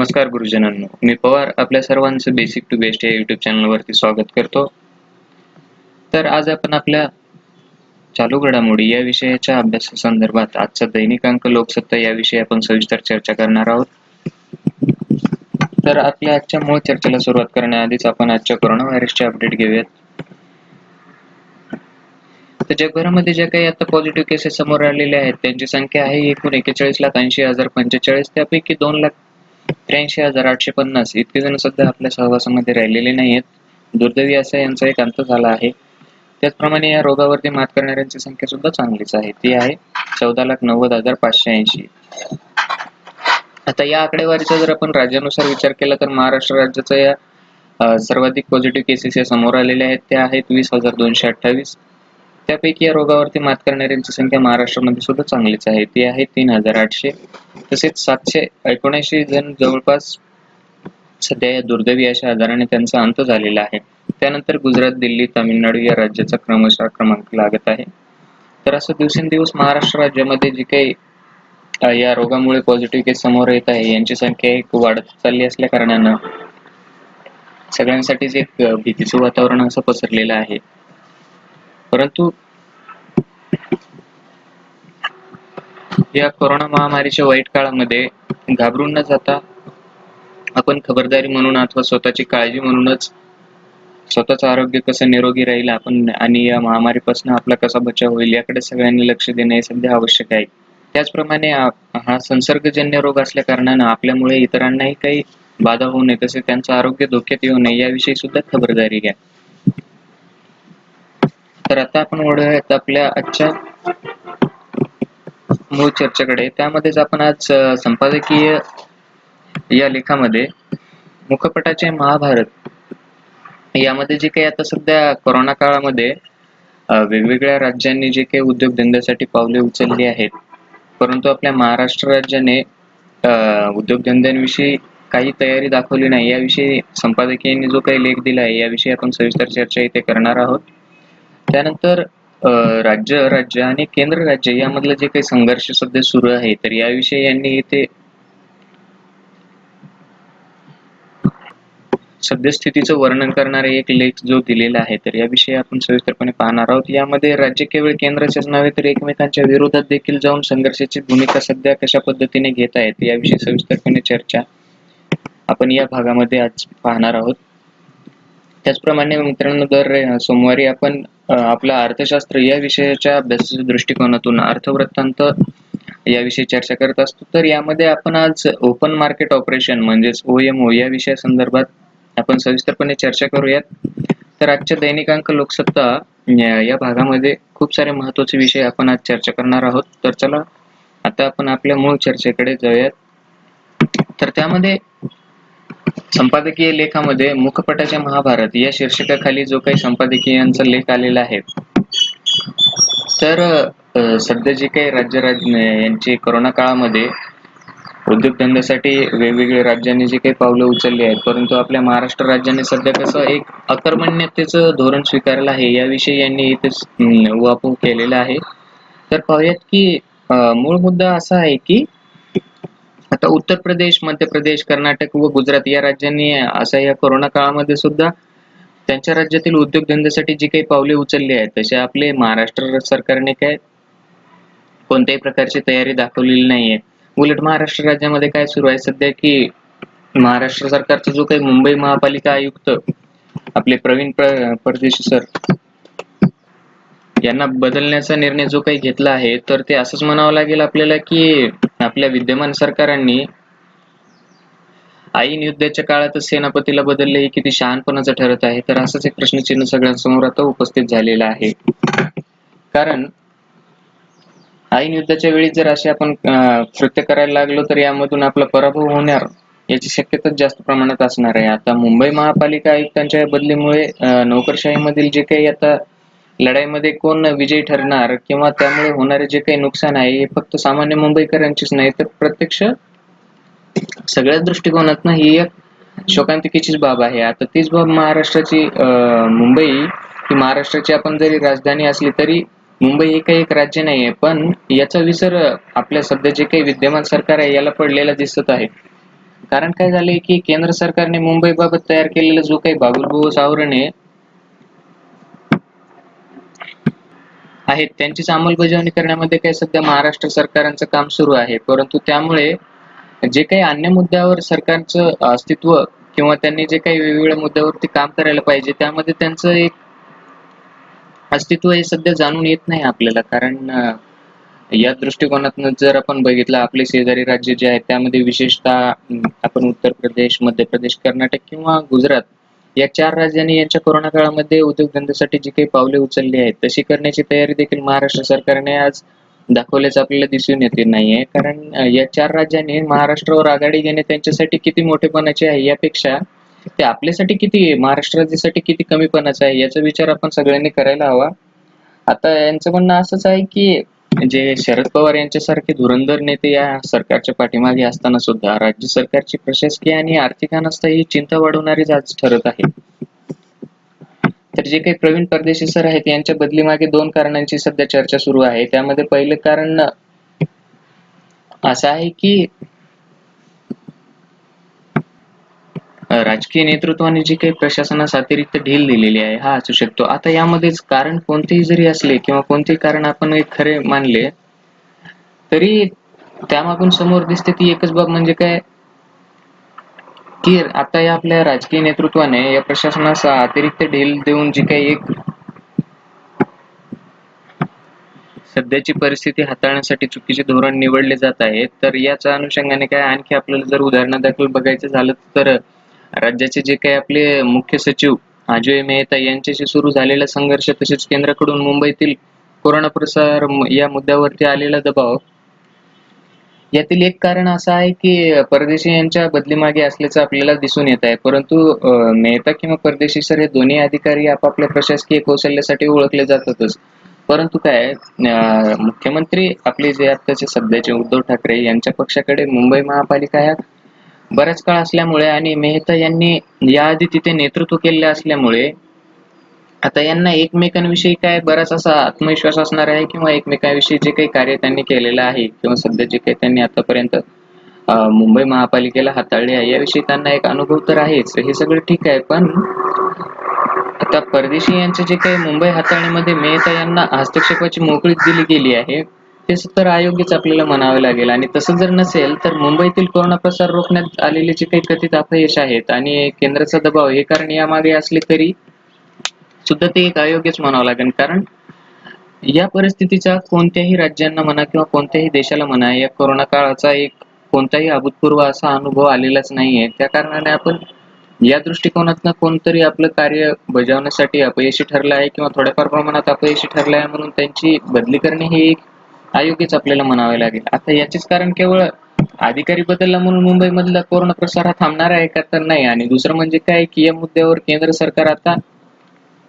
नमस्कार गुरुजनांनो, मी पवार आपल्या सर्वांचं बेसिक टू बेस्ट या यूट्यूब चॅनलवरती स्वागत करतो. तर आज आपण आपल्या चालू घडामोडी या विषयाच्या अभ्यासासंदर्भात आजचा दैनिक अंक लोकसत्ता याविषयी आपण सविस्तर चर्चा करणार आहोत. तर आपल्या आजच्या मूळ चर्चेला सुरुवात करण्याआधीच आपण आजच्या कोरोना व्हायरसचे अपडेट घेऊयात. तर जगभरामध्ये ज्या काही आता पॉझिटिव्ह केसेस समोर आलेल्या आहेत त्यांची संख्या आहे एकूण 41,80,045. त्यापैकी 2,83,850 इतके जण सध्या आपल्या सहवासामध्ये राहिलेले नाहीयेत. दुर्दैवी असा यांचा एक अंत झाला आहे. त्याचप्रमाणे या रोगावरती मात करणाऱ्यांची संख्या सुद्धा चांगलीच आहे, ती आहे 14,90,580. आता या आकडेवारीचा जर आपण राज्यानुसार विचार केला तर महाराष्ट्र राज्याचा या सर्वाधिक पॉझिटिव्ह केसेस या समोर आलेल्या आहेत त्या आहेत 20,228. त्यापैकी या रोगावरती मात करणाऱ्यांची संख्या महाराष्ट्रामध्ये सुद्धा चांगलीच आहे, ती आहे 3,800. तसेच 779 जण जवळपास सध्या या दुर्दैवी अशा आजाराने त्यांचा अंत झालेला आहे. त्यानंतर गुजरात, दिल्ली, तामिळनाडू या राज्याचा क्रमशः क्रमांक लागत आहे. तर असं दिवसेंदिवस महाराष्ट्र राज्यामध्ये जी काही या रोगामुळे पॉझिटिव्ह केस समोर येत आहे यांची संख्या एक वाढत चालली असल्या कारणानं सगळ्यांसाठीच एक भीतीचं वातावरण असं पसरलेलं आहे. परंतु या कोरोना महामारीच्या वाईट काळामध्ये घाबरून न जाता आपण खबरदारी म्हणून अथवा स्वतःची काळजी म्हणूनच स्वतःचं आरोग्य कसं निरोगी राहील आपण आणि या महामारीपासून आपला कसा बचाव होईल याकडे सगळ्यांनी लक्ष देणे सध्या आवश्यक आहे. त्याचप्रमाणे हा संसर्गजन्य रोग असल्या कारणानं आपल्यामुळे इतरांनाही काही बाधा होऊ नये तसे त्यांचं आरोग्य धोक्यात येऊ नये याविषयी सुद्धा खबरदारी घ्या. तर आता आपण वळूयात आपल्या आजच्या मूळ चर्चेकडे. त्यामध्येच आपण आज संपादकीय या लेखामध्ये मुखपटाचे महाभारत यामध्ये जे काही आता सध्या कोरोना काळामध्ये वेगवेगळ्या राज्यांनी जे काही उद्योगधंद्यासाठी पावले उचलली आहेत, परंतु आपल्या महाराष्ट्र राज्याने उद्योगधंद्यांविषयी काही तयारी दाखवली नाही याविषयी संपादकीयांनी जो काही लेख दिला आहे याविषयी आपण सविस्तर चर्चा इथे करणार आहोत. त्यानंतर राज्य आणि केंद्र राज्य यामधलं जे काही संघर्ष सध्या सुरू आहे तर याविषयी यांनी इथे सद्यस्थितीचं वर्णन करणारे एक लेख जो दिलेला आहे तर याविषयी आपण सविस्तरपणे पाहणार आहोत. यामध्ये राज्य केवळ केंद्राचेच नव्हे तर एकमेकांच्या विरोधात देखील जाऊन संघर्षाची भूमिका सध्या कशा पद्धतीने घेत आहेत याविषयी सविस्तरपणे चर्चा आपण या भागामध्ये आज पाहणार आहोत. त्याचप्रमाणे मित्रांनो दर सोमवारी आपण आपला अर्थशास्त्र या विषयाच्या अभ्यासाच्या दृष्टिकोनातून अर्थवृत्तांत याविषयी चर्चा करत असतो. तर यामध्ये आपण आज ओपन मार्केट ऑपरेशन म्हणजेच OMO या विषयासंदर्भात आपण सविस्तरपणे चर्चा करूयात. तर आजच्या दैनिक अंक लोकसत्ता या भागामध्ये खूप सारे महत्त्वाचे विषय आपण आज चर्चा करणार आहोत. तर चला आता आपण आपल्या मूळ चर्चेकडे जाऊयात. तर त्यामध्ये संपादकीय लेखामध्ये मुखपटाचे महाभारत या शीर्षकाखाली जो काही संपादकीयांचा लेख आलेला आहे तर सध्या जे काही राज्य यांची कोरोना काळामध्ये उद्योगधंद्यासाठी वेगवेगळ्या राज्यांनी जे काही पावलं उचलली आहेत, परंतु आपल्या महाराष्ट्र राज्याने सध्या कसं एक अकर्मण्यतेचं धोरण स्वीकारलं आहे याविषयी यांनी इथे उहापोह केलेला आहे. तर पाहूयात की मूळ मुद्दा असा आहे की आता उत्तर प्रदेश, मध्य प्रदेश, कर्नाटक व गुजरात या राज्यांनी असा या कोरोना काळामध्ये सुद्धा त्यांच्या राज्यातील उद्योगधंद्यासाठी जी काही पावले उचलली आहेत तसे आपले महाराष्ट्र सरकारने काय कोणत्याही प्रकारची तयारी दाखवलेली नाहीये. उलट महाराष्ट्र राज्यामध्ये काय सुरू आहे सध्या की महाराष्ट्र सरकारचा जो काही मुंबई महापालिका आयुक्त आपले प्रवीण परदेशी सर यांना बदलण्याचा निर्णय जो काही घेतला आहे तर ते असंच म्हणावं लागेल आपल्याला की आपल्या विद्यमान सरकारांनी ऐन युद्धाच्या काळातच सेनापतीला बदलले हे किती शहाणपणाचं ठरत आहे. तर असंच एक प्रश्नचिन्ह सगळ्यांसमोर आता उपस्थित झालेलं आहे. कारण ऐन युद्धाच्या वेळी जर असे आपण कृत्य करायला लागलो तर यामधून आपला पराभव होणार याची शक्यता जास्त प्रमाणात असणार आहे. आता मुंबई महापालिका आयुक्तांच्या बदलीमुळे नोकरशाहीमधील जे काही आता लढाईमध्ये कोण विजयी ठरणार किंवा त्यामुळे होणारे जे काही नुकसान आहे हे फक्त सामान्य मुंबईकरांचीच नाही तर प्रत्यक्ष सगळ्याच दृष्टिकोनातून ही एक शोकांतिकेचीच बाब आहे. आता तीच बाब महाराष्ट्राची मुंबई ही महाराष्ट्राची आपण जरी राजधानी असली तरी मुंबई हे काही एक राज्य नाहीये, पण याचा विसर आपल्या सध्या जे काही विद्यमान सरकार आहे याला पडलेला दिसत आहे. कारण काय झालंय की केंद्र सरकारने मुंबईबाबत तयार केलेला जो काही बाबुलबुवा आवरण आहेत त्यांचीच अंमलबजावणी करण्यामध्ये काय सध्या महाराष्ट्र सरकारांचं काम सुरू आहे. परंतु त्यामुळे जे काही अन्य मुद्द्यावर सरकारचं अस्तित्व किंवा त्यांनी जे काही वेगवेगळ्या मुद्द्यावरती काम करायला पाहिजे त्यामध्ये त्यांचं एक अस्तित्व हे सध्या जाणून येत नाही आपल्याला. कारण या दृष्टिकोनातून जर आपण बघितलं आपले शेजारी राज्य जे आहेत त्यामध्ये विशेषतः आपण उत्तर प्रदेश, मध्य प्रदेश, कर्नाटक किंवा गुजरात या 4 राज्यांनी यांच्या कोरोना काळामध्ये उद्योगधंद्यासाठी जी काही पावले उचलली आहेत तशी करण्याची तयारी देखील महाराष्ट्र सरकारने आज दाखवल्याचं आपल्याला दिसून येते नाहीये. कारण या 4 राज्यांनी महाराष्ट्रावर आघाडी घेणे त्यांच्यासाठी किती मोठेपणाचे आहे यापेक्षा ते आपल्यासाठी किती महाराष्ट्र राज्यासाठी किती कमीपणाचं आहे याचा विचार आपण सगळ्यांनी करायला हवा. आता यांचं म्हणणं असंच आहे की जे शरद पवार यांच्यासारखे धुरंधर नेते या सरकारच्या पाठीमागे असताना सुद्धा राज्य सरकारची प्रशासकीय आणि आर्थिक अनास्था ही चिंता वाढवणारीच आज ठरत आहे. तर जे काही प्रवीण परदेशी सर आहेत यांच्या बदली मागे 2 कारणांची सध्या चर्चा सुरू आहे. त्यामध्ये पहिलं कारण असं आहे की राजकीय नेतृत्वाने जी काही प्रशासनास अतिरिक्त ढील दिलेली आहे हा असू शकतो. आता यामध्येच कारण कोणतेही जरी असले किंवा कोणतेही कारण आपण एक खरे मानले तरी त्यामागून समोर दिसते ती एकच बाब म्हणजे काय की आता या आपल्या राजकीय नेतृत्वाने या प्रशासनास अतिरिक्त ढील देऊन जी काही एक सध्याची परिस्थिती हाताळण्यासाठी चुकीचे धोरण निवडले जात आहे. तर याच्या अनुषंगाने काय आणखी आपल्याला जर उदाहरणादाखल बघायचं झालं तर राज्याचे जे काही आपले मुख्य सचिव अजोय मेहता यांच्याशी सुरू झालेला संघर्ष तसेच केंद्राकडून मुंबईतील कोरोना प्रसार या मुद्द्यावरती आलेला दबाव यातील एक कारण असं आहे की परदेशी यांच्या बदलीमागे असल्याचं आपल्याला दिसून येत आहे. परंतु मेहता किंवा परदेशी सर हे दोन्ही अधिकारी आपापल्या प्रशासकीय कौशल्यासाठी ओळखले जातातच. परंतु काय मुख्यमंत्री आपले जे आताचे सध्याचे उद्धव ठाकरे यांच्या पक्षाकडे मुंबई महापालिका ह्या बराच काळ असल्यामुळे आणि मेहता यांनी याआधी तिथे नेतृत्व केलेले असल्यामुळे आता यांना एकमेकांविषयी काय बराच असा आत्मविश्वास असणार आहे किंवा एकमेकांविषयी जे काही कार्य त्यांनी केलेलं आहे किंवा सध्या जे काही त्यांनी आतापर्यंत मुंबई महापालिकेला हाताळले आहे याविषयी त्यांना एक अनुभव तर आहेच. हे सगळं ठीक आहे पण आता परदेशी यांचे जे काही मुंबई हाताळणीमध्ये मेहता यांना हस्तक्षेपाची मोकळीक दिली गेली आहे ते तर अयोग्यच आपल्याला म्हणावे लागेल. आणि तसं जर नसेल तर मुंबईतील कोरोना प्रसार रोखण्यात आलेले जे काही कथित अपयश आहेत आणि केंद्राचा दबाव हे कारण यामागे असले तरी सुद्धा ते एक अयोग्यच म्हणावं लागेल. कारण या परिस्थितीचा कोणत्याही राज्यांना म्हणा किंवा कोणत्याही देशाला म्हणा या कोरोना काळाचा एक कोणताही अभूतपूर्व असा अनुभव आलेलाच नाहीये. त्या कारणाने आपण या दृष्टिकोनातनं कोणतरी आपलं कार्य बजावण्यासाठी अपयशी ठरलं आहे किंवा थोड्याफार प्रमाणात अपयशी ठरलं आहे म्हणून त्यांची बदली करणे हे एक अयोग्यच आपल्याला म्हणावे लागेल. आता याचेच कारण केवळ अधिकारी बदलला म्हणून मुंबईमधला कोरोना प्रसार हा थांबणार आहे का तर नाही. आणि दुसरं म्हणजे काय की या मुद्द्यावर केंद्र सरकार आता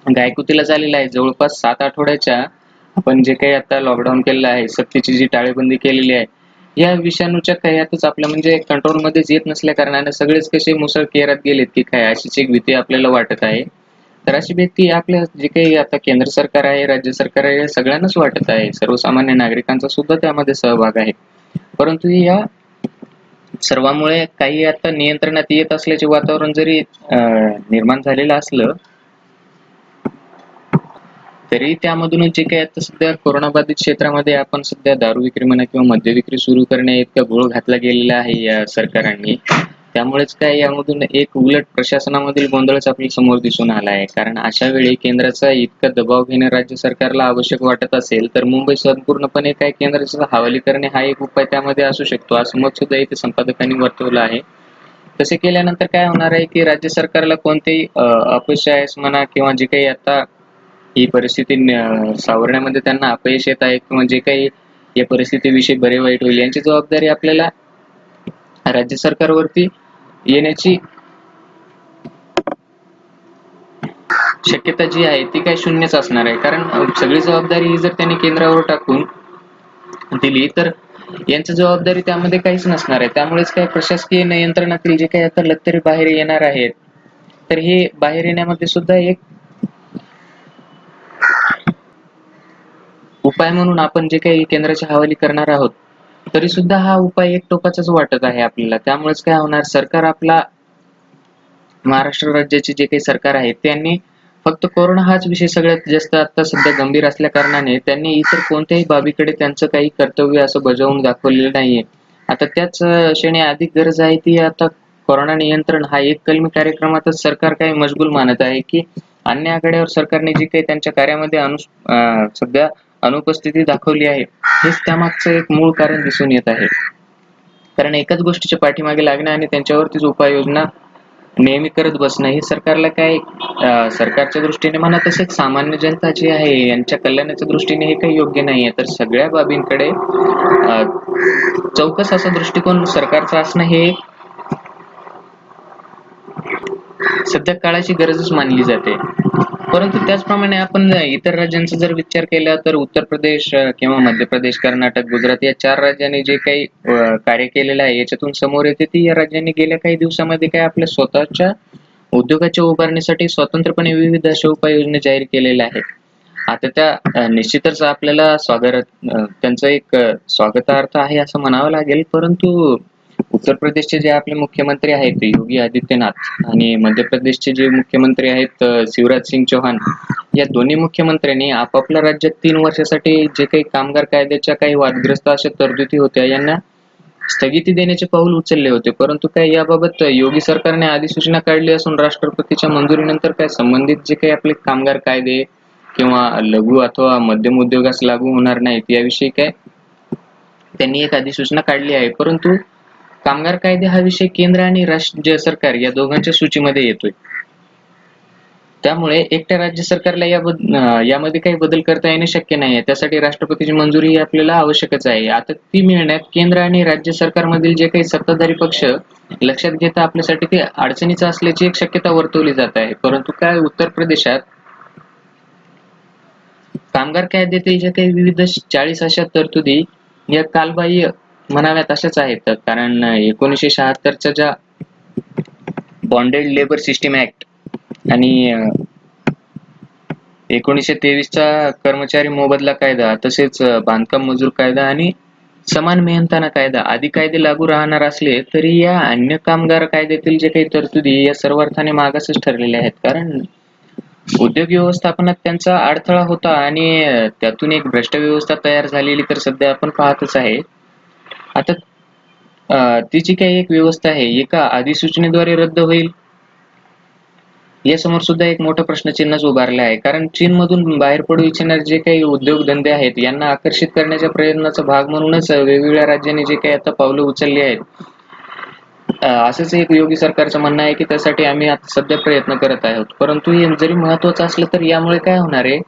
गायकुतीला झालेलं आहे. जवळपास 7 आठवड्याच्या आपण जे काही आता लॉकडाऊन केलेलं आहे सक्तीची जी टाळेबंदी केलेली आहे या विषाणूच्या कह्यातच आपल्या म्हणजे कंट्रोलमध्येच येत नसल्या कारणाने सगळेच कसे मुसळकेरात गेलेत की काय अशीच एक भीती आपल्याला वाटत आहे. तर अशी भीती आपल्या जे काही आता केंद्र सरकार आहे राज्य सरकार आहे या सगळ्यांनाच वाटत आहे. सर्वसामान्य नागरिकांचा सुद्धा त्यामध्ये सहभाग आहे. परंतु या सर्वांमुळे काही आता नियंत्रणात येत असल्याचे वातावरण जरी निर्माण झालेलं असलं तरी त्यामधूनच जे काही आता सध्या कोरोनाबाधित क्षेत्रामध्ये आपण सध्या दारू विक्री म्हणा किंवा मद्य विक्री सुरू करणे इतका घोळ घातला गेलेला आहे या सरकारांनी. त्यामुळेच काय यामधून एक उलट प्रशासनामधील गोंधळच आपल्या समोर दिसून आला आहे. कारण अशा वेळी केंद्राचा इतका दबाव घेणे राज्य सरकारला आवश्यक वाटत असेल तर मुंबई संपूर्णपणे काय केंद्राच्या हवाली करणे हा एक उपाय त्यामध्ये असू शकतो असं मत सुद्धा इथे संपादकांनी वर्तवलं आहे. तसे केल्यानंतर काय होणार आहे की राज्य सरकारला कोणतेही अपयश म्हणा किंवा जे काही आता ही परिस्थिती सावरण्यामध्ये त्यांना अपयश येत आहे किंवा जे काही या परिस्थितीविषयी बरे वाईट होईल यांची जबाबदारी आपल्याला राज्य सरकारवरती येण्याची शक्यता जी आहे ती काय शून्यच असणार आहे. कारण सगळी जबाबदारी ही जर त्यांनी केंद्रावर टाकून दिली तर यांची जबाबदारी त्यामध्ये काहीच नसणार आहे. त्यामुळेच काय प्रशासकीय नियंत्रणातील जे काही आता लष्करी बाहेर येणार आहेत तर हे बाहेर येण्यामध्ये सुद्धा एक उपाय म्हणून आपण जे काही केंद्राच्या हवाली करणार आहोत तरी सुद्धा हा उपाय एक टोकाचाच वाटत आहे आपल्याला. त्यामुळेच काय होणार, सरकार आपला महाराष्ट्र राज्याचे जे काही सरकार आहे त्यांनी फक्त कोरोना हाच विषय सगळ्यात जास्त आता सध्या गंभीर असल्या कारणाने त्यांनी इतर कोणत्याही बाबीकडे त्यांचं काही कर्तव्य असं बजावून दाखवलेलं नाहीये. आता त्याच क्षणी अधिक गरज आहे ती आता कोरोना नियंत्रण हा एक कलमी कार्यक्रमातच सरकार काही मशगूल मानत आहे, की अन्य आघाड्यावर सरकारने जी काही त्यांच्या कार्यामध्ये सध्या अनुपस्थिती दाखवली आहे, हेच त्यामागचं एक मूळ कारण दिसून येत आहे. कारण एकाच गोष्टीच्या पाठीमागे लागणं आणि त्यांच्यावरतीच उपाययोजना नेहमी करत बसणं हे सरकारला काय सरकारच्या दृष्टीने म्हणा तसेच सामान्य जनता जी आहे यांच्या कल्याणाच्या दृष्टीने हे काही योग्य नाहीये. तर सगळ्या बाबींकडे चौकस असा दृष्टिकोन सरकारचा असणं हे सध्या काळाची गरजच मानली जाते. परंतु त्याचप्रमाणे आपण इतर राज्यांचा जर विचार केला तर उत्तर प्रदेश किंवा मध्य प्रदेश, कर्नाटक, गुजरात या 4 राज्यांनी जे काही कार्य केलेलं आहे याच्यातून समोर येते की या राज्यांनी गेल्या काही दिवसामध्ये काय आपल्या स्वतःच्या उद्योगाच्या उभारणीसाठी स्वतंत्रपणे विविध अशा उपाययोजना जाहीर केलेल्या आहेत. आता त्या निश्चितच आपल्याला त्यांचा एक स्वागतार्थ आहे असं म्हणावं लागेल. परंतु उत्तर प्रदेशचे जे आपले मुख्यमंत्री आहेत योगी आदित्यनाथ आणि मध्य प्रदेशचे जे मुख्यमंत्री आहेत शिवराज सिंग चौहान या दोन्ही मुख्यमंत्र्यांनी आपापल्या राज्यात 3 वर्षासाठी जे काही कामगार कायद्याच्या काही वादग्रस्त अशा तरतुदी होत्या यांना स्थगिती देण्याचे पाऊल उचलले होते. परंतु काय याबाबत योगी सरकारने अधिसूचना काढली असून राष्ट्रपतीच्या मंजुरीनंतर काय संबंधित जे काही आपले कामगार कायदे किंवा लघु अथवा मध्यम उद्योगास लागू होणार नाहीत याविषयी काय त्यांनी एक अधिसूचना काढली आहे. परंतु कामगार कायदे हा विषय केंद्र आणि राज्य सरकार या दोघांच्या सूचीमध्ये येतोय. त्यामुळे एकट्या राज्य सरकारला यामध्ये काही बदल करता येणे शक्य नाहीये. त्यासाठी राष्ट्रपतीची मंजुरी ही आपल्याला आवश्यकच आहे. आता ती मिळण्यात केंद्र आणि राज्य सरकारमधील जे काही सत्ताधारी पक्ष लक्षात घेता आपल्यासाठी ते अडचणीचं असल्याची एक शक्यता वर्तवली जात आहे. परंतु काय उत्तर प्रदेशात कामगार कायद्यातील ज्या काही विविध 40 अशा तरतुदी या कालबाह्य म्हणाव्यात अशाच आहेत. कारण 1976च्या ज्या बॉन्डेड लेबर सिस्टीम ऍक्ट आणि 1923चा कर्मचारी मोबदला कायदा तसेच बांधकाम मजूर कायदा आणि समान मेहनताना कायदा आदी कायदे लागू राहणार असले तरी या अन्य कामगार कायद्यातील जे काही तरतुदी या सर्व अर्थाने मागासच ठरलेल्या आहेत. कारण उद्योग व्यवस्थापनात त्यांचा अडथळा होता आणि त्यातून एक भ्रष्ट व्यवस्था तयार झालेली तर सध्या आपण पाहतच आहे. आता ती जी काही एक व्यवस्था आहे एका अधिसूचनेद्वारे रद्द होईल यासमोर सुद्धा एक मोठं प्रश्नचिन्हच उभारले आहे. कारण चीनमधून बाहेर पडू इच्छिणारे जे काही उद्योगधंदे आहेत यांना आकर्षित करण्याच्या प्रयत्नाचा भाग म्हणूनच वेगवेगळ्या राज्यांनी जे काही आता पावलं उचलली आहेत. असंच एक योगी सरकारचं म्हणणं आहे की त्यासाठी आम्ही आता सध्या प्रयत्न करत आहोत. परंतु हे जरी महत्त्वाचं असलं तर यामुळे काय होणार आहे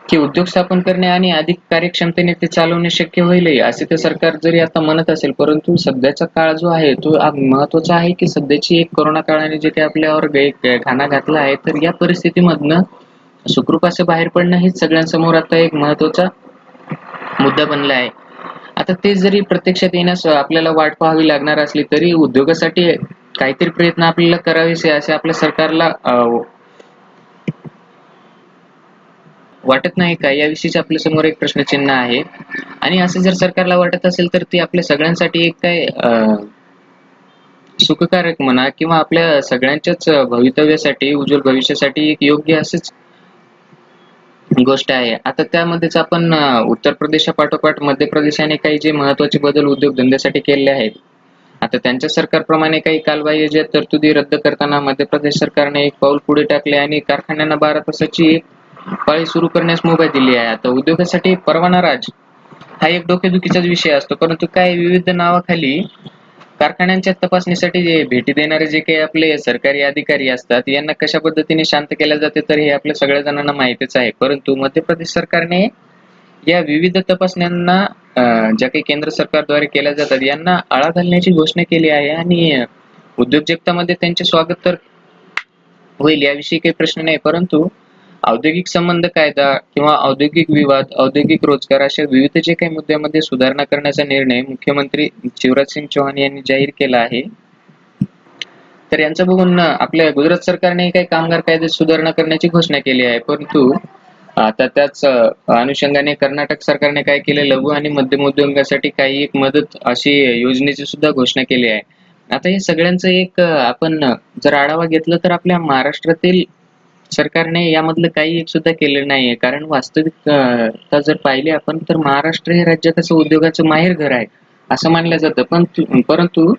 की उद्योग स्थापन करणे आणि अधिक कार्यक्षमतेने ते चालवणे शक्य होईलही असे ते सरकार जरी आता म्हणत असेल. परंतु सध्याचा काळ जो आहे तो महत्त्वाचा आहे की सध्याची एक कोरोना काळाने जे काही आपल्यावर घाणा घातला आहे तर या परिस्थितीमधनं सुखरूप असे बाहेर पडणं हेच सगळ्यांसमोर आता एक महत्त्वाचा मुद्दा बनला आहे. आता ते जरी प्रत्यक्षात येण्यास आपल्याला वाट पाहावी लागणार असली तरी उद्योगासाठी काहीतरी प्रयत्न आपल्याला करावेसे असे आपल्या सरकारला वाटत नाही का याविषयीच आपल्या समोर एक प्रश्नचिन्ह आहे. आणि असं जर सरकारला वाटत असेल तर ते आपल्या सगळ्यांसाठी एक काय सुखकारक म्हणा किंवा आपल्या सगळ्यांच्याच भवितव्यासाठी उज्ज्वल भविष्यासाठी एक योग्य असेच गोष्ट आहे. आता त्यामध्येच आपण उत्तर प्रदेशापाठोपाठ मध्य प्रदेशाने काही जे महत्त्वाचे बदल उद्योगधंद्यासाठी केलेले आहेत. आता त्यांच्या सरकारप्रमाणे काही कालबाह्य ज्या तरतुदी रद्द करताना मध्य प्रदेश सरकारने एक पाऊल पुढे टाकले आणि कारखान्यांना 12 तासाची एक पाळी सुरू करण्यास मुभा दिली आहे. आता उद्योगासाठी परवाना राज हा एक डोकेदुखीचाच विषय असतो. परंतु काही विविध नावाखाली कारखान्यांच्या तपासणीसाठी जे भेटी देणारे जे काही आपले सरकारी अधिकारी असतात यांना कशा पद्धतीने शांत केल्या जाते तर हे आपल्या सगळ्या जणांना माहितीच आहे. परंतु मध्य प्रदेश सरकारने या विविध तपासण्यांना ज्या काही केंद्र सरकारद्वारे केल्या जातात यांना आळा घालण्याची घोषणा केली आहे आणि उद्योग जगतामध्ये त्यांचे स्वागत तर होईल याविषयी काही प्रश्न नाही. परंतु औद्योगिक संबंध कायदा किंवा औद्योगिक विवाद, औद्योगिक रोजगार अशा विविध जे काही मुद्द्यामध्ये सुधारणा करण्याचा निर्णय मुख्यमंत्री शिवराज सिंग चौहान यांनी जाहीर केला आहे. तर यांचं बघून आपल्या गुजरात सरकारने काही कामगार कायद्यात सुधारणा करण्याची घोषणा केली आहे. परंतु आता त्याच अनुषंगाने कर्नाटक सरकारने काय केले, लघु आणि मध्यम उद्योगासाठी काही एक मदत अशी योजनेची सुद्धा घोषणा केली आहे. आता हे सगळ्यांचं एक आपण जर आढावा घेतला तर आपल्या महाराष्ट्रातील सरकारने यामधलं काही एक सुद्धा केलेलं नाहीये. कारण वास्तविक जर पाहिले आपण तर महाराष्ट्र हे राज्य कसं उद्योगाचं माहेरघर आहे असं मानलं जातं. पण परंतु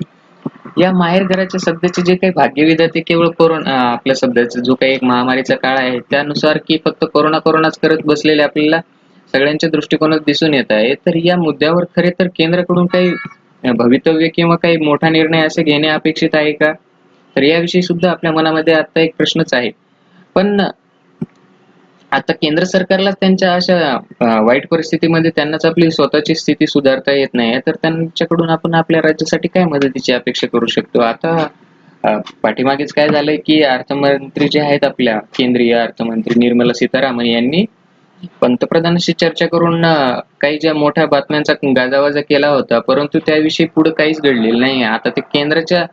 या माहेरघराचे सध्याचे जे काही भाग्यविधाते केवळ कोरोना आपल्या सध्याचा जो काही एक महामारीचा काळ आहे त्यानुसार की फक्त कोरोनाच करत बसलेले आपल्याला सगळ्यांच्या दृष्टिकोनात दिसून येत आहे. तर या मुद्द्यावर खरे तर केंद्राकडून काही भवितव्य किंवा काही मोठा निर्णय असे घेणे अपेक्षित आहे का? तर याविषयी सुद्धा आपल्या मनामध्ये आता एक प्रश्नच आहे. पण आता केंद्र सरकारला त्यांच्या अशा वाईट परिस्थितीमध्ये त्यांनाच आपली स्वतःची स्थिती सुधारता येत नाही, तर त्यांच्याकडून आपण आपल्या राज्यासाठी काय मदतीची अपेक्षा करू शकतो? आता पाठीमागेच काय झालंय की अर्थमंत्री जे आहेत आपल्या केंद्रीय अर्थमंत्री निर्मला सीतारामन यांनी पंतप्रधानांशी चर्चा करून काही ज्या मोठ्या बातम्यांचा गाजावाजा केला होता, परंतु त्याविषयी पुढे काहीच घडलेलं नाही. आता ते केंद्राच्या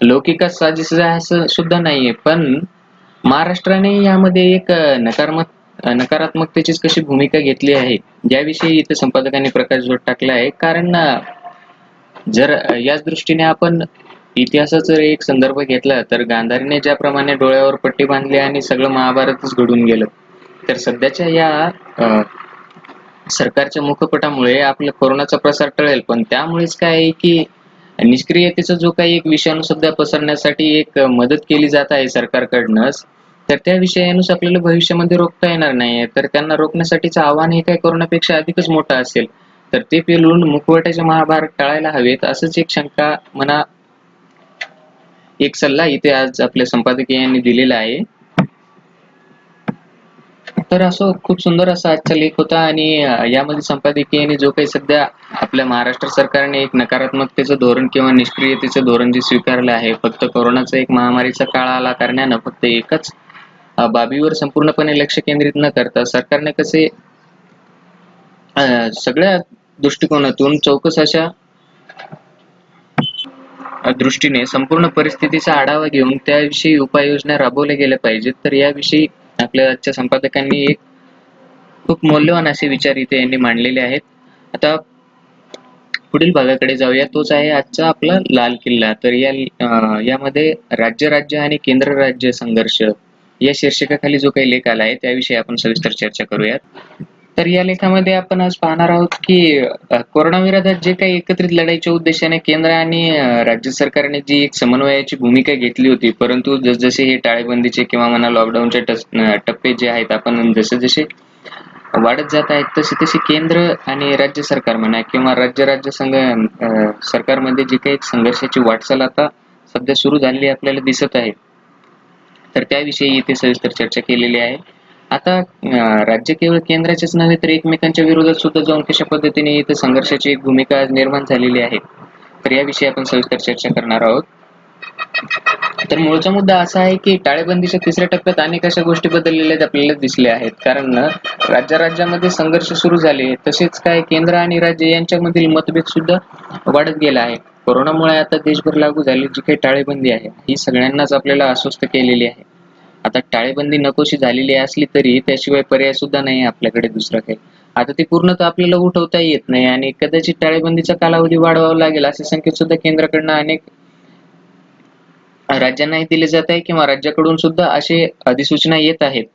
लौकिक साजिश असं सुद्धा नाहीये. पण महाराष्ट्राने यामध्ये एक नकारात्मकतेचीच कशी भूमिका घेतली आहे, याविषयी इथे संपादकांनी प्रकाशझोत टाकला आहे. कारण जर याच दृष्टीने आपण इतिहासाचा एक संदर्भ घेतला तर गांधारीने ज्याप्रमाणे डोळ्यावर पट्टी बांधली आणि सगळं महाभारतच घडून गेलं, तर सध्याच्या या सरकारच्या मुखपटामुळे आपला कोरोनाचा प्रसार टळेल. पण त्यामुळेच काय आहे की निष्क्रियतेचा जो काही एक विषाणू सध्या पसरण्यासाठी एक मदत केली जात आहे सरकारकडनंच, तर त्या विषयानुसार आपल्याला भविष्यामध्ये रोखता येणार नाहीये. तर त्यांना रोखण्यासाठीचं आव्हान हे काही कोरोनापेक्षा अधिकच मोठं असेल. तर ते पेलून मुखवट्याचे महाभारत टाळायला हवेत असंच एक शंका म्हणा, एक सल्ला इथे आज आपल्या संपादकीयांनी दिलेला आहे. तर असं खूप सुंदर असा आजचा लेख होता आणि यामध्ये संपादकीयांनी जो काही सध्या आपल्या महाराष्ट्र सरकारने एक नकारात्मकतेचं धोरण किंवा निष्क्रियतेचं धोरण जे स्वीकारलं आहे, फक्त कोरोनाचा एक महामारीचा काळ आला कारणानं फक्त एकच बाबीवर संपूर्णपणे लक्ष केंद्रित न करता सरकारने कसे सगळ्या दृष्टिकोनातून चौकस अशा दृष्टीने संपूर्ण परिस्थितीचा आढावा घेऊन त्याविषयी उपाययोजना राबवल्या गेल्या पाहिजेत. तर याविषयी आपल्या आजच्या संपादकांनी एक खूप मौल्यवान असे विचार इथे यांनी मांडलेले आहेत. आता पुढील भागाकडे जाऊया. तोच आहे आजचा आपला लाल किल्ला. तर यामध्ये राज्य आणि केंद्र राज्य संघर्ष या शीर्षकाखाली जो काही लेख आला आहे त्याविषयी आपण सविस्तर चर्चा करूयात. तर या लेखामध्ये आपण आज पाहणार आहोत की कोरोना विरोधात जे काही एकत्रित लढाईच्या उद्देशाने केंद्र आणि राज्य सरकारने जी एक समन्वयाची भूमिका घेतली होती, परंतु जसजसे हे टाळेबंदीचे किंवा म्हणा लॉकडाऊनचे टप्पे जे आहेत आपण जसे वाढत जात आहेत, तसे तसे केंद्र आणि राज्य सरकार म्हणा किंवा राज्य सरकारमध्ये जी काही संघर्षाची वाटचाल आता सध्या सुरू झालेली आपल्याला दिसत आहे, तर त्याविषयी इथे सविस्तर चर्चा केलेली आहे. आता राज्य केवळ केंद्राचेच नव्हे तर एकमेकांच्या विरोधात सुद्धा जाऊन कशा पद्धतीने इथे संघर्षाची एक भूमिका निर्माण झालेली आहे, तर याविषयी आपण सविस्तर चर्चा करणार आहोत. तर मूळचा मुद्दा असा आहे की टाळेबंदीच्या तिसऱ्या टप्प्यात अनेक अशा गोष्टी बदललेल्या आपल्याला दिसल्या आहेत. कारण राज्यामध्ये संघर्ष सुरू झाले, तसेच काय केंद्र आणि राज्य यांच्यामधील मतभेद सुद्धा वाढत गेला आहे. कोरोनामुळे आता देशभर लागू झालेली जी काही टाळेबंदी आहे ही सगळ्यांनाच आपल्याला अस्वस्थ केलेली आहे. आता टाळेबंदी नकोशी झालेली असली तरी त्याशिवाय पर्याय सुद्धा नाही आपल्याकडे दुसरा काही. आता ती पूर्णतः आपल्याला उठवता येत नाही आणि कदाचित टाळेबंदीचा कालावधी वाढवावा लागेल असे संकेत सुद्धा केंद्राकडनं अनेक राज्यांनाही दिले जात आहे किंवा राज्याकडून सुद्धा असे अधिसूचना येत आहेत.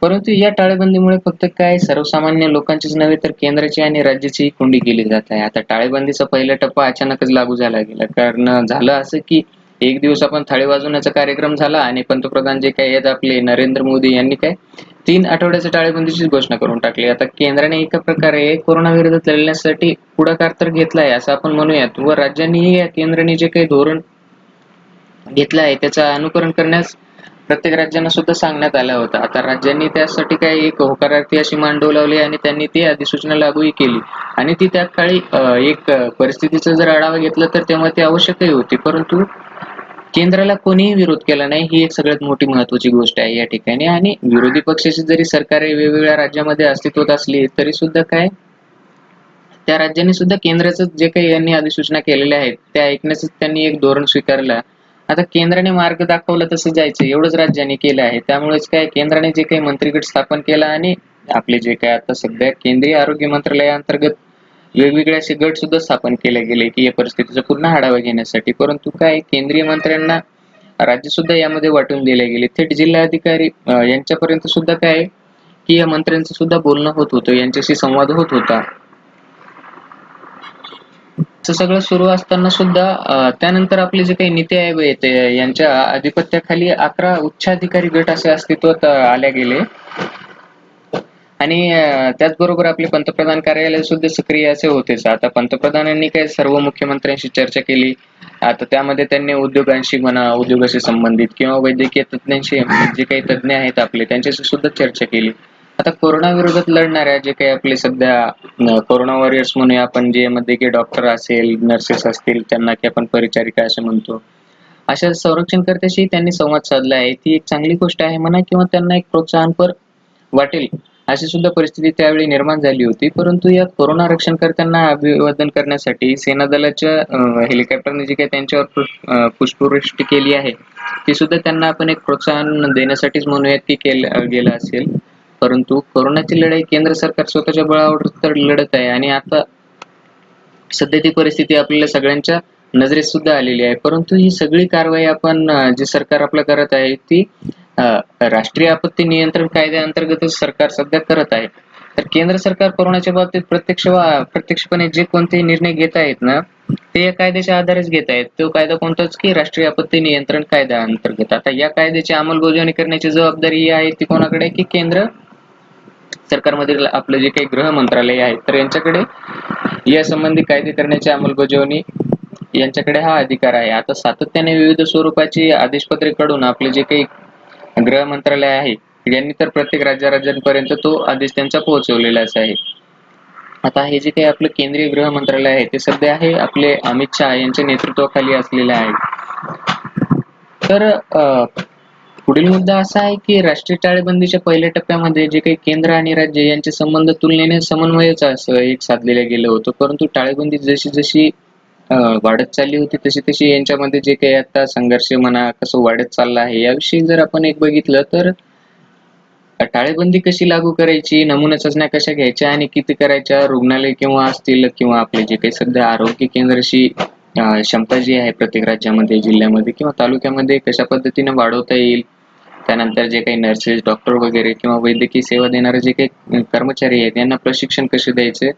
परंतु या टाळेबंदीमुळे फक्त काय सर्वसामान्य लोकांचीच नव्हे तर केंद्राची आणि राज्याचीही कोंडी केली जात आहे. आता टाळेबंदीचा पहिला टप्पा अचानकच लागू झाला गेला. कारण झालं असं की एक दिवस आपण थाळी वाजवण्याचा कार्यक्रम झाला आणि पंतप्रधान जे काही आहेत आपले नरेंद्र मोदी यांनी काय 3 आठवड्याच्या टाळेबंदीची घोषणा करून टाकली. आता केंद्राने एका प्रकारे कोरोना विरोधात लढण्यासाठी पुढाकार तर घेतलाय असं आपण म्हणूयात, व राज्यांनीही या केंद्राने जे काही धोरण घेतलं आहे त्याचं अनुकरण करण्यास प्रत्येक राज्यांना सुद्धा सांगण्यात आलं होतं. आता राज्यांनी त्यासाठी काही एक होकारार्थी अशी मान डोलावली आणि त्यांनी ती अधिसूचना लागूही केली आणि ती त्या काळी एक परिस्थितीचा जर आढावा घेतला तर तेव्हा ती आवश्यकही होती. परंतु केंद्राला कोणीही विरोध केला नाही, ही एक सगळ्यात मोठी महत्वाची गोष्ट आहे या ठिकाणी. आणि विरोधी पक्षाची जरी सरकारे वेगवेगळ्या राज्यामध्ये अस्तित्वात असली तरी सुद्धा काय त्या राज्यांनी सुद्धा केंद्राचं जे काही यांनी अधिसूचना केलेल्या आहेत त्या ऐकण्याचं त्यांनी एक धोरण स्वीकारलं आता केंद्राने मार्ग दाखवला तसं जायचं एवढंच राज्याने केलं आहे. त्यामुळेच काय केंद्राने जे काही मंत्रिगट स्थापन केला आणि आपले जे काही आता सध्या केंद्रीय आरोग्य मंत्रालयाअंतर्गत वेगवेगळे असे गट सुद्धा स्थापन केले गेले की या परिस्थितीचा पूर्ण आढावा घेण्यासाठी. परंतु काय केंद्रीय मंत्र्यांना राज्य सुद्धा यामध्ये वाटून दिले गेले. थेट जिल्हाधिकारी यांच्यापर्यंत सुद्धा काय आहे, की या मंत्र्यांचं सुद्धा बोलणं होत होतं, यांच्याशी संवाद होत होता. असं सगळं सुरू असताना सुद्धा त्यानंतर आपले जे काही नीती आयोग आहेत यांच्या अधिपत्याखाली 11 उच्चाधिकारी गट असे अस्तित्वात आले गेले. आणि त्याचबरोबर आपले पंतप्रधान कार्यालय सुद्धा सक्रिय असे होतेच. आता पंतप्रधानांनी काय सर्व मुख्यमंत्र्यांशी चर्चा केली. आता त्यामध्ये त्यांनी उद्योगांशी म्हणा, उद्योगाशी संबंधित किंवा वैद्यकीय तज्ञांशी जे काही तज्ञ आहेत आपले त्यांच्याशी सुद्धा चर्चा केली. आता कोरोना विरोधात लढणाऱ्या जे काही आपले सध्या कोरोना वॉरियर्स म्हणूया आपण, जे मध्ये की डॉक्टर असेल, नर्सेस असतील, त्यांना की आपण परिचारिका असे म्हणतो, अशा संरक्षणकर्त्याशी त्यांनी संवाद साधला आहे. ती एक चांगली गोष्ट आहे म्हणा किंवा त्यांना एक प्रोत्साहनपर वाटेल अशी सुद्धा परिस्थिती त्यावेळी निर्माण झाली होती. परंतु या कोरोना रक्षणकर्त्यांना अभिवादन करण्यासाठी सेना दलाच्या हेलिकॉप्टरने जी काही त्यांच्यावर पुष्पवृष्टी केली आहे, ती सुद्धा त्यांना आपण एक प्रोत्साहन देण्यासाठीच म्हणूयात की केलं गेलं असेल. परंतु कोरोनाची लढाई केंद्र सरकार स्वतःच्या बळावर तर लढत आहे आणि आता सध्या ती परिस्थिती आपल्याला सगळ्यांच्या नजरेत सुद्धा आलेली आहे. परंतु ही सगळी कारवाई आपण जे सरकार आपलं करत आहे ती राष्ट्रीय आपत्ती नियंत्रण कायद्याअंतर्गतच सरकार सध्या करत आहे. तर केंद्र सरकार कोरोनाच्या बाबतीत प्रत्यक्षपणे जे कोणतेही निर्णय घेत आहेत ना, ते या कायद्याच्या आधारेच घेत आहेत. तो कायदा कोणताच की राष्ट्रीय आपत्ती नियंत्रण कायद्याअंतर्गत. आता या कायद्याची अंमलबजावणी करण्याची जबाबदारी ही आहे ती कोणाकडे, की केंद्र सरकारमधील आपलं जे काही गृह मंत्रालय आहे तर यांच्याकडे यासंबंधी कायदे करण्याची अंमलबजावणी यांच्याकडे हा अधिकार आहे. आता सातत्याने विविध स्वरूपाची आदेशपत्रे काढून आपले जे काही गृह मंत्रालय आहे यांनी तर प्रत्येक राज्यांपर्यंत तो आदेश त्यांचा पोहोचवलेलाच आहे. आता हे जे काही आपलं केंद्रीय गृह मंत्रालय आहे ते सध्या आहे आपले अमित शहा यांच्या नेतृत्वाखाली असलेले आहे. तर पुढील मुद्दा असा आहे की राष्ट्रीय टाळेबंदीच्या पहिल्या टप्प्यामध्ये जे काही केंद्र आणि राज्य यांचे संबंध तुलनेने समन्वयाचं असं एक साधलेलं गेलं होतं. परंतु टाळेबंदी जशी जशी वाढत चालली होती तशी तशी यांच्यामध्ये जे काही आता संघर्ष म्हणा कसं वाढत चालला आहे याविषयी जर आपण एक बघितलं तर टाळेबंदी कशी लागू करायची, नमुना चाचण्या कशा घ्यायच्या आणि किती करायच्या, रुग्णालय किंवा असतील किंवा आपले जे काही सध्या आरोग्य केंद्राची क्षमता जी आहे प्रत्येक राज्यामध्ये, जिल्ह्यामध्ये किंवा तालुक्यामध्ये कशा पद्धतीने वाढवता येईल, त्यानंतर जे काही नर्सेस, डॉक्टर वगैरे किंवा वैद्यकीय सेवा देणारे जे काही कर्मचारी आहेत यांना प्रशिक्षण कसे द्यायचे,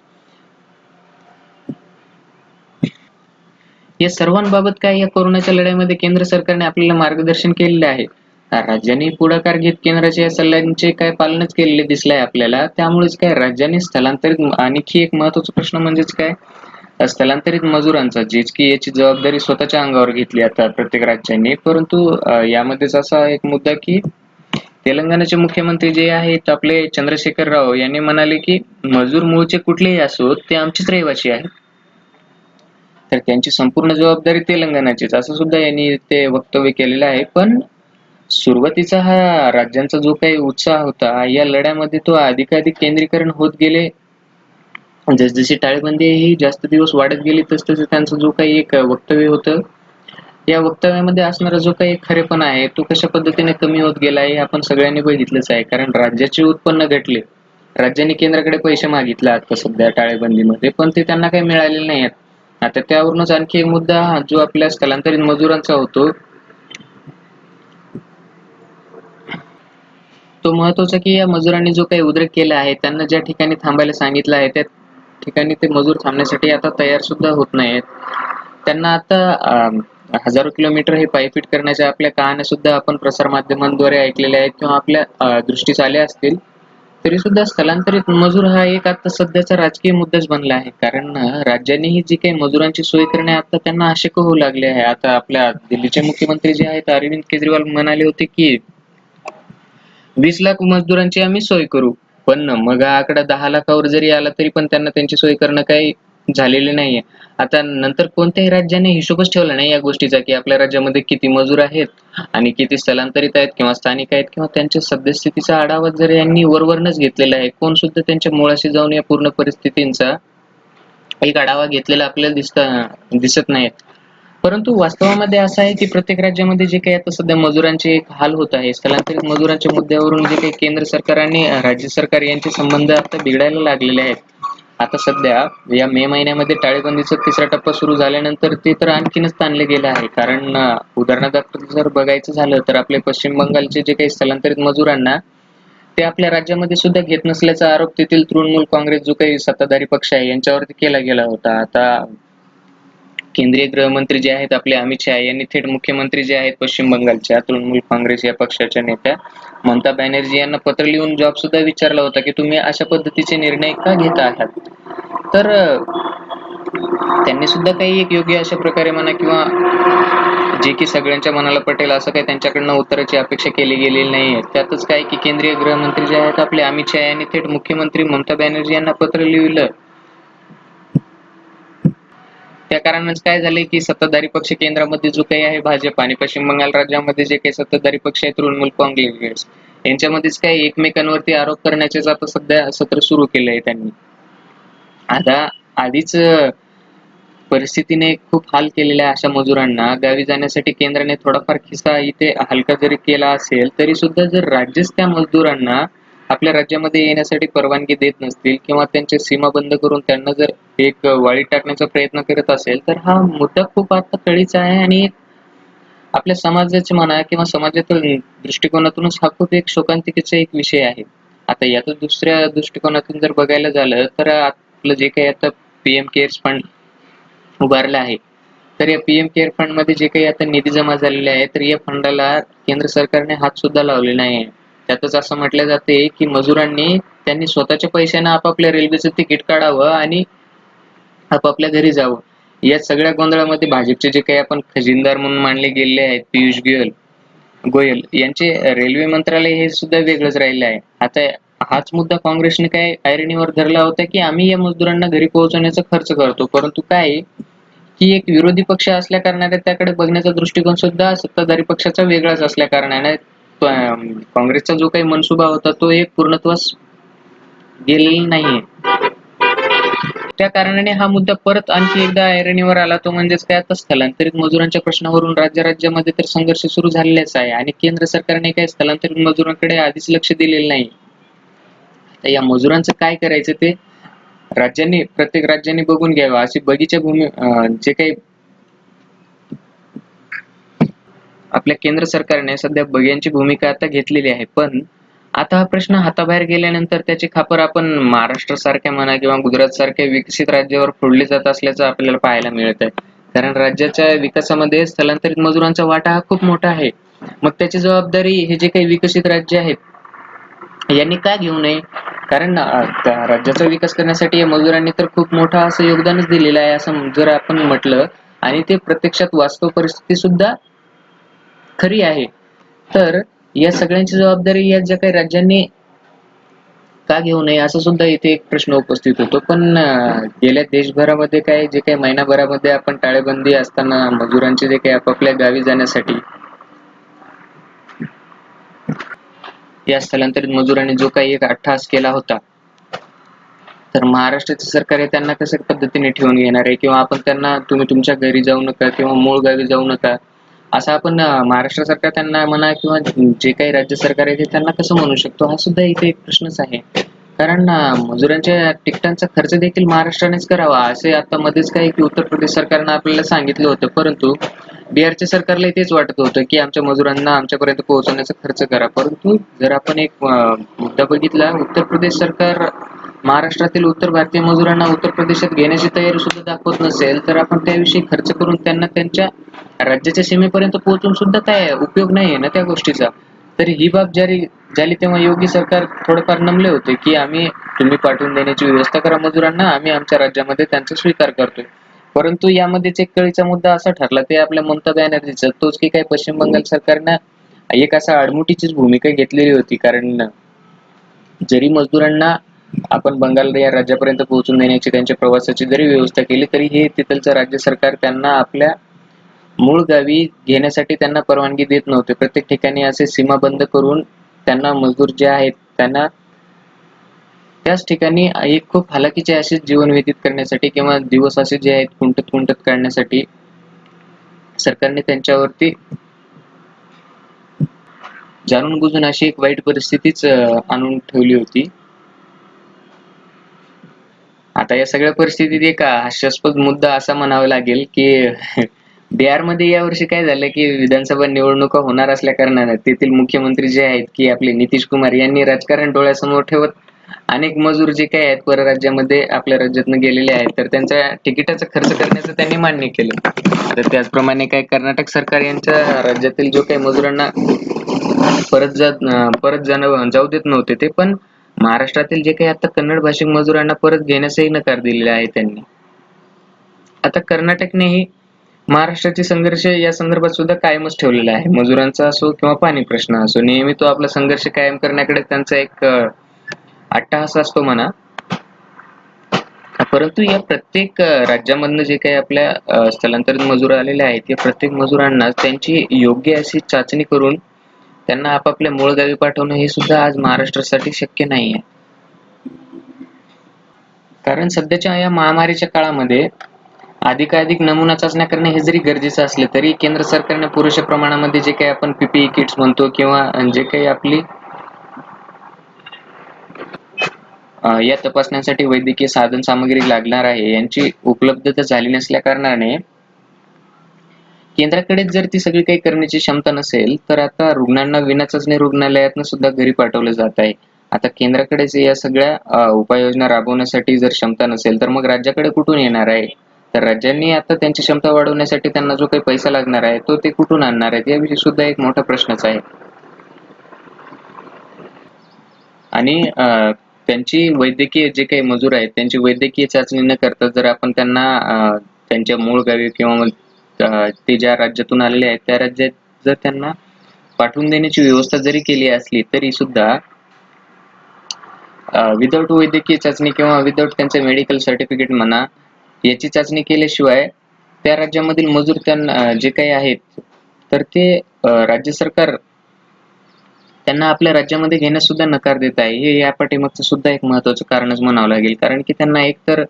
या सर्वांबाबत काय या कोरोनाच्या लढ्यामध्ये केंद्र सरकारने आपल्याला मार्गदर्शन केलेले आहे. राज्यांनी पुढाकार घेत केंद्राच्या या सल्ल्यांचे काय पालनच केलेले दिसलंय आपल्याला. त्यामुळेच काय राज्यांनी स्थलांतरित आणखी एक महत्त्वाचा प्रश्न म्हणजेच काय, स्थलांतरित मजुरांचा जीच की याची जबाबदारी स्वतःच्या अंगावर घेतली आता प्रत्येक राज्यांनी. परंतु यामध्येच असा एक मुद्दा की तेलंगणाचे मुख्यमंत्री जे आहेत आपले चंद्रशेखर राव यांनी म्हणाले की मजूर मूळचे कुठलेही असोत ते आमचेच रहिवासी आहेत. तर त्यांची संपूर्ण जबाबदारी तेलंगणाचीच असं सुद्धा यांनी ते वक्तव्य केलेलं आहे. पण सुरुवातीचा हा राज्यांचा जो काही उत्साह होता या लढ्यामध्ये तो अधिकाधिक केंद्रीकरण होत गेले. जसजशी टाळेबंदी ही जास्त दिवस वाढत गेली तसतसं त्यांचं जो काही एक वक्तव्य होतं या वक्तव्यामध्ये असणारा जो काही खरेपणा आहे तो कशा पद्धतीने कमी होत गेला आहे आपण सगळ्यांनी बघितलंच आहे. कारण राज्याचे उत्पन्न घटले, राज्यांनी केंद्राकडे पैसे मागितले आता सध्या टाळेबंदीमध्ये, पण ते त्यांना काही मिळालेले नाही आहेत. आता त्यावरूनच आणखी एक मुद्दा जो आपल्या स्थलांतरित मजुरांचा होतो तो महत्वाचा, की या मजुरांनी जो काही उद्रेक केला आहे त्यांना ज्या ठिकाणी थांबायला सांगितलं आहे त्या ठिकाणी ते मजूर थांबण्यासाठी आता तयार सुद्धा होत नाहीत. त्यांना आता हजारो किलोमीटर हे पायपीट करण्याच्या आपल्या कहाण्या सुद्धा आपण प्रसार माध्यमांद्वारे ऐकलेल्या आहेत किंवा आपल्या दृष्टीस आल्या असतील. तरी सुद्धा स्थलांतरित मजूर हा एक आता सध्याचा राजकीय मुद्दाच बनला आहे. कारण राज्यांनीही जी काही मजुरांची सोय करणे आता त्यांना आवश्यक होऊ लागले आहे. आता आपल्या दिल्लीचे मुख्यमंत्री जे आहेत अरविंद केजरीवाल म्हणाले होते की 20 लाख मजदुरांची आम्ही सोय करू. पण मग हा आकडा 10 लाखावर जरी आला तरी पण त्यांना त्यांची सोय करणं काही झालेले नाहीये. आता नंतर कोणत्याही राज्याने हिशोबच ठेवला नाही या गोष्टीचा की आपल्या राज्यामध्ये किती मजूर आहेत आणि किती स्थलांतरित आहेत किंवा स्थानिक आहेत किंवा त्यांच्या सद्यस्थितीचा आढावा जर यांनी वरवरनच घेतलेला आहे. कोण सुद्धा त्यांच्या मुळाशी जाऊन या पूर्ण परिस्थितींचा एक आढावा घेतलेला आपल्याला दिसत नाही. परंतु वास्तवामध्ये असं आहे की प्रत्येक राज्यामध्ये जे काही आता सध्या मजुरांचे एक हाल होत आहे, स्थलांतरित मजुरांच्या मुद्द्यावरून जे काही केंद्र सरकार आणि राज्य सरकार यांचे संबंध आता बिघडायला लागलेले आहेत. आता सध्या या मे महिन्यामध्ये टाळेबंदीचा तिसरा टप्पा सुरू झाल्यानंतर ते तर आणखीनच ताणले गेले आहे. कारण उदाहरणार्थ जर बघायचं झालं तर आपले पश्चिम बंगालचे जे काही स्थलांतरित मजुरांना ते आपल्या राज्यामध्ये सुद्धा घेत नसल्याचा आरोप तेथील तृणमूल काँग्रेस जो काही सत्ताधारी पक्ष आहे यांच्यावरती केला गेला होता. आता केंद्रीय गृहमंत्री जे आहेत आपले अमित शहा यांनी थेट मुख्यमंत्री जे आहेत पश्चिम बंगालच्या तृणमूल काँग्रेस या पक्षाच्या नेत्या ममता बॅनर्जी यांना पत्र लिहून जॉब सुद्धा विचारला होता की तुम्ही अशा पद्धतीचे निर्णय का घेत आहात. तर त्यांनी सुद्धा काही एक योग्य अशा प्रकारे म्हणा किंवा जे की सगळ्यांच्या मनाला पटेल असं काही त्यांच्याकडनं उत्तराची अपेक्षा केली गेलेली नाहीये. त्यातच काय की केंद्रीय गृहमंत्री जे आहेत आपले अमित शहा यांनी थेट मुख्यमंत्री ममता बॅनर्जी यांना पत्र लिहिलं. त्या कारणानेच काय झाले की सत्ताधारी पक्ष केंद्रामध्ये जो काही आहे भाजप आणि पश्चिम बंगाल राज्यामध्ये जे काही सत्ताधारी पक्ष आहे तृणमूल काँग्रेस यांच्यामध्येच काही एकमेकांवरती आरोप करण्याचे आता सध्या सत्र सुरू केले आहे त्यांनी. आता आधीच परिस्थितीने खूप हाल केलेल्या अशा मजुरांना गावी जाण्यासाठी केंद्राने थोडाफार खिसा इथे हलका जरी केला असेल तरी सुद्धा जर राज्यच त्या मजदुरांना आपल्या राज्यामध्ये येण्यासाठी परवानगी देत नसतील किंवा त्यांच्या सीमा बंद करून त्यांना जर एक वाळीत टाकण्याचा प्रयत्न करत असेल तर हा मुद्दा खूप आता कळीचा आहे आणि आपल्या समाजाचे म्हणा किंवा समाजातील दृष्टिकोनातूनच हा खूप एक शोकांतिकेचा एक विषय आहे. आता यातच दुसऱ्या दृष्टिकोनातून जर बघायला झालं तर आपलं जे काही आता पीएम केअर्स फंड उभारला आहे तर या पीएम केअर फंड मध्ये जे काही आता निधी जमा झालेले आहे तर या फंडाला केंद्र सरकारने हात सुद्धा लावले नाही. त्यातच असं म्हटलं जाते की मजुरांनी त्यांनी स्वतःच्या पैशाने आपापल्या रेल्वेचं तिकीट काढावं आणि आपापल्या घरी जावं. या सगळ्या गोंधळामध्ये भाजपचे जे काही आपण खजिनदार म्हणून मानले गेलेले आहेत पियुष गोयल यांचे रेल्वे मंत्रालय हे सुद्धा वेगळंच राहिले आहे. आता हाच मुद्दा काँग्रेसने काय ऐरणीवर धरला होता की आम्ही या मजदुरांना घरी पोहोचवण्याचा खर्च करतो. परंतु काय की एक विरोधी पक्ष असल्या कारणाने त्याकडे बघण्याचा दृष्टिकोन सुद्धा सत्ताधारी पक्षाचा वेगळाच असल्या कारणाने काँग्रेसचा जो काही मनसुबा होता तो एक पूर्णत्वास गेलेला नाहीये. त्या कारणाने हा मुद्दा परत आणखी एकदा ऐरणीवर आला तो म्हणजेच काय आता स्थलांतरित मजुरांच्या प्रश्नावरून राज्यामध्ये तर संघर्ष सुरू झालेलाच आहे आणि केंद्र सरकारने काही स्थलांतरित मजुरांकडे आधीच लक्ष दिलेलं नाही. तर या मजुरांचं काय करायचं ते प्रत्येक राज्यांनी बघून घ्यावं. अशी बगीचा भूमी जे काही आपल्या केंद्र सरकारने सध्या बग्यांची भूमिका आता घेतलेली आहे. पण आता हा प्रश्न हाताबाहेर गेल्यानंतर त्याची खापर आपण महाराष्ट्र सारख्या म्हणा किंवा गुजरात सारख्या विकसित राज्यावर फोडली जात असल्याचं आपल्याला पाहायला मिळत आहे. कारण राज्याच्या विकासामध्ये स्थलांतरित मजुरांचा वाटा हा खूप मोठा आहे. मग त्याची जबाबदारी हे जे काही विकसित राज्य आहेत यांनी का घेऊ नये. कारण त्या राज्याचा विकास करण्यासाठी या मजुरांनी तर खूप मोठं असं योगदानच दिलेलं आहे असं जर आपण म्हटलं आणि ते प्रत्यक्षात वास्तव परिस्थिती सुद्धा खरी आहे. तर या सगळ्यांची जबाबदारी या ज्या काही राज्यांनी का घेऊ नये असं सुद्धा इथे एक प्रश्न उपस्थित होतो. पण गेल्या देशभरामध्ये काय जे काही महिनाभरामध्ये आपण टाळेबंदी असताना मजुरांचे जे काही आपापल्या गावी जाण्यासाठी या स्थलांतरित मजुरांनी जो काही एक अट्टहास केला होता तर महाराष्ट्राचे सरकार हे त्यांना कशा पद्धतीने ठेवून घेणार आहे किंवा आपण त्यांना तुम्ही तुमच्या घरी जाऊ नका किंवा मूळ गावी जाऊ नका असं आपण महाराष्ट्र सरकार त्यांना म्हणा किंवा जे काही राज्य सरकार आहे ते त्यांना कसं म्हणू शकतो हा सुद्धा इथे एक प्रश्नच आहे. कारण मजुरांच्या तिकिटांचा खर्च देखील महाराष्ट्रानेच करावा असे आता मध्येच काही की उत्तर प्रदेश सरकारनं आपल्याला सांगितलं होतं. परंतु बिहारच्या सरकारला तेच वाटत होतं की आमच्या मजुरांना आमच्यापर्यंत पोहोचवण्याचा खर्च करा. परंतु जर आपण एक मुद्दा बघितला उत्तर प्रदेश सरकार महाराष्ट्रातील उत्तर भारतीय मजुरांना उत्तर प्रदेशात घेण्याची तयारी सुद्धा दाखवत नसेल तर आपण त्याविषयी खर्च करून त्यांना त्यांच्या राज्याच्या सीमेपर्यंत पोहोचून सुद्धा काय उपयोग नाही आहे ना त्या गोष्टीचा. तर ही बाब जारी झाली तेव्हा योगी सरकार थोडंफार नमले होते की तुम्ही पाठवून देण्याची व्यवस्था करा मजुरांना आम्ही आमच्या राज्यामध्ये त्यांचा स्वीकार करतोय. परंतु यामध्येच एक कळीचा मुद्दा असा ठरला ते आपल्या ममता बॅनर्जीचा तोच की काही पश्चिम बंगाल सरकारनं एक असा आडमुठीचीच भूमिका घेतलेली होती. कारण जरी मजदुरांना आपण बंगाल या राज्यापर्यंत पोहोचून देण्याची त्यांच्या प्रवासाची जरी व्यवस्था केली तरी हे तिथलचं राज्य सरकार त्यांना आपल्या मूळ गावी घेण्यासाठी त्यांना परवानगी देत नव्हते. प्रत्येक ठिकाणी असे सीमा बंद करून त्यांना मजदूर जे आहेत त्यांना त्याच ठिकाणी एक खूप हालाकीचे असे जीवन व्यतीत करण्यासाठी किंवा दिवस असे जे आहेत खुंटत काढण्यासाठी सरकारने त्यांच्यावरती जाणून बुजून अशी एक वाईट परिस्थितीच आणून ठेवली होती. आता या सगळ्या परिस्थितीत एक हास्यास्पद मुद्दा असा म्हणावा लागेल की बिहारमध्ये यावर्षी काय झालं की विधानसभा निवडणुका होणार असल्या कारणाने तेथील मुख्यमंत्री जे आहेत की आपले नितीश कुमार यांनी राजकारण डोळ्यासमोर ठेवत अनेक मजूर जे काही आहेत परराज्यामध्ये आपल्या राज्यातनं गेलेले आहेत तर त्यांच्या तिकिटाचा खर्च करण्याचं त्यांनी मान्य केलं. आता त्याचप्रमाणे काय कर्नाटक सरकार यांच्या राज्यातील जो काही मजुरांना परत जाऊ देत नव्हते ते पण महाराष्ट्रातील जे काही आता कन्नड भाषिक मजुरांना परत घेण्यासही नकार दिलेला आहे त्यांनी. आता कर्नाटकनेही महाराष्ट्राचे संघर्ष या संदर्भात सुद्धा कायमच ठेवलेला आहे. मजुरांचा असो किंवा पाणी प्रश्न असो नेहमी तो आपला संघर्ष कायम करण्याकडे त्यांचा एक अट्टाहास असतो म्हणा. परंतु या प्रत्येक राज्यामधनं जे काही आपल्या स्थलांतरित मजूर आलेले आहेत या प्रत्येक मजुरांना त्यांची योग्य अशी चाचणी करून त्यांना आपापल्या मूळ गावी पाठवणं हे सुद्धा आज महाराष्ट्रासाठी शक्य नाही आहे. कारण सध्याच्या या महामारीच्या काळामध्ये अधिकाधिक नमुना चाचण्या करणे हे जरी गरजेचं असले तरी केंद्र सरकारने पुरेशा प्रमाणामध्ये जे काही आपण पीपीई किट्स म्हणतो किंवा जे काही आपली या तपासण्यासाठी वैद्यकीय साधन सामग्री लागणार आहे यांची उपलब्धता झाली नसल्या कारणाने केंद्राकडे जर ती सगळी काही करण्याची क्षमता नसेल तर आता रुग्णांना विनाचाचणी रुग्णालयातनं सुद्धा घरी पाठवलं जात आहे. आता केंद्राकडेच या सगळ्या उपाययोजना राबवण्यासाठी जर क्षमता नसेल तर मग राज्याकडे कुठून येणार आहे. तर राज्यांनी आता त्यांची क्षमता वाढवण्यासाठी त्यांना जो काही पैसा लागणार आहे तो ते कुठून आणणार आहेत याविषयी सुद्धा एक मोठा प्रश्नच आहे. आणि त्यांची वैद्यकीय जे काही मजूर आहेत त्यांची वैद्यकीय चाचणी न करता जर आपण त्यांना त्यांच्या मूळ गावी किंवा ते ज्या राज्यातून आलेले आहेत त्या राज्यात जर त्यांना पाठवून देण्याची व्यवस्था जरी केली असली तरी सुद्धा विदाऊट वैद्यकीय चाचणी किंवा विदाऊट त्यांचे मेडिकल सर्टिफिकेट म्हणा याची चाचणी केल्याशिवाय त्या राज्यामधील मजूर त्यांना जे काही आहेत तर ते राज्य सरकार त्यांना आपल्या राज्यामध्ये घेण्यास सुद्धा नकार देत आहे. हे या पाठीमागचं सुद्धा एक महत्त्वाचं कारणच म्हणावं लागेल. कारण की त्यांना एकतर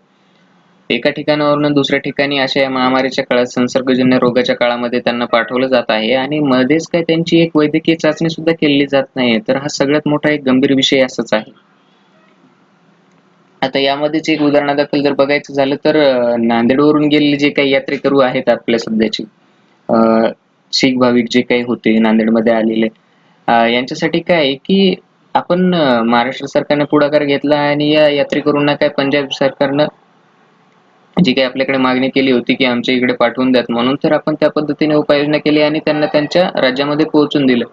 एका ठिकाणावरून दुसऱ्या ठिकाणी अशा या महामारीच्या काळात संसर्गजन्य रोगाच्या काळामध्ये त्यांना पाठवलं जात आहे आणि मध्येच काय त्यांची एक वैद्यकीय चाचणी सुद्धा केली जात नाही. तर हा सगळ्यात मोठा एक गंभीर विषय असंच आहे. आता यामध्येच एक उदाहरणादाखल जर बघायचं झालं तर नांदेडवरून गेलेले जे काही यात्रेकरू आहेत आपल्या सध्याचे शीख भाविक जे काही होते नांदेडमध्ये आलेले यांच्यासाठी काय आहे की आपण महाराष्ट्र सरकारने पुढाकार घेतला आणि या यात्रेकरूंना काय पंजाब सरकारनं जी काही आपल्याकडे मागणी केली होती की आमच्या इकडे पाठवून द्यात म्हणून तर आपण त्या पद्धतीने उपाययोजना केली आणि त्यांना त्यांच्या राज्यामध्ये पोहोचून दिलं.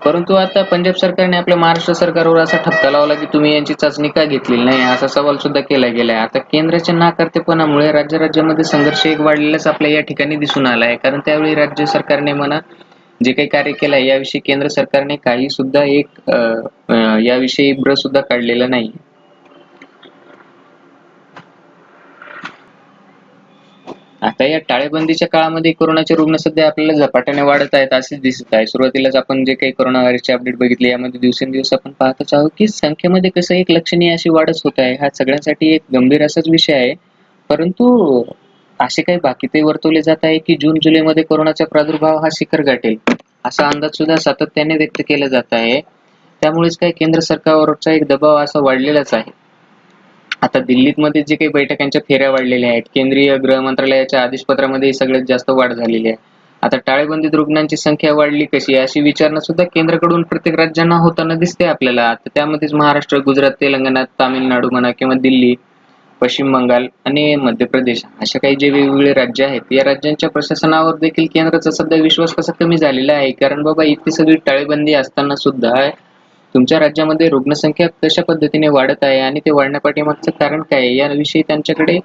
परंतु आता पंजाब सरकारने आपल्या महाराष्ट्र सरकारवर असा ठपका लावला की तुम्ही यांची चाचणी का घेतलेली नाही असा सवाल सुद्धा केला गेलाय. आता केंद्राच्या नाकर्तेपणामुळे राज्यामध्ये संघर्ष एक वाढलेलाच आपल्या या ठिकाणी दिसून आला आहे. कारण त्यावेळी राज्य सरकारने म्हणा जे काही कार्य केलं आहे याविषयी केंद्र सरकारने काही सुद्धा एक याविषयी ब्र सुद्धा काढलेला नाही. आता या टाळेबंदीच्या काळामध्ये कोरोनाचे रुग्ण सध्या आपल्याला झपाट्याने वाढत आहेत असेच दिसत आहे. सुरुवातीलाच आपण जे काही कोरोना व्हायरसचे अपडेट बघितले यामध्ये दिवसेंदिवस आपण पाहतच आहोत की संख्येमध्ये कसं एक लक्षणीय अशी वाढच होत आहे. हा सगळ्यांसाठी एक गंभीर असाच विषय आहे. परंतु असे काही बाकीते वर्तवले जात आहे की जून जुलैमध्ये कोरोनाचा प्रादुर्भाव हा शिखर गाठेल असा अंदाज सुद्धा सातत्याने व्यक्त केला जात आहे. त्यामुळेच काय केंद्र सरकारवरचा एक दबाव असा वाढलेलाच आहे. आता दिल्लीमध्ये जे काही बैठकांच्या फेऱ्या वाढलेल्या आहेत केंद्रीय गृह मंत्रालयाच्या आदेशपत्रामध्ये सगळ्यात जास्त वाढ झालेली आहे. आता टाळेबंदीत रुग्णांची संख्या वाढली कशी अशी विचारणा सुद्धा केंद्राकडून प्रत्येक राज्यांना होताना दिसते आपल्याला. आता त्यामध्येच महाराष्ट्र, गुजरात, तेलंगणा, तामिळनाडू म्हणा किंवा दिल्ली, पश्चिम बंगाल आणि मध्य प्रदेश अशा काही जे वेगवेगळे राज्य आहेत या राज्यांच्या प्रशासनावर देखील केंद्राचा सध्या विश्वास कसा कमी झालेला आहे. कारण बाबा इतकी सगळी टाळेबंदी असताना सुद्धा तुमच्या राज्यामध्ये रुग्णसंख्या कशा पद्धतीने वाढत आहे आणि ते वाढण्यापाठीमागचं कारण काय आहे याविषयी त्यांच्याकडे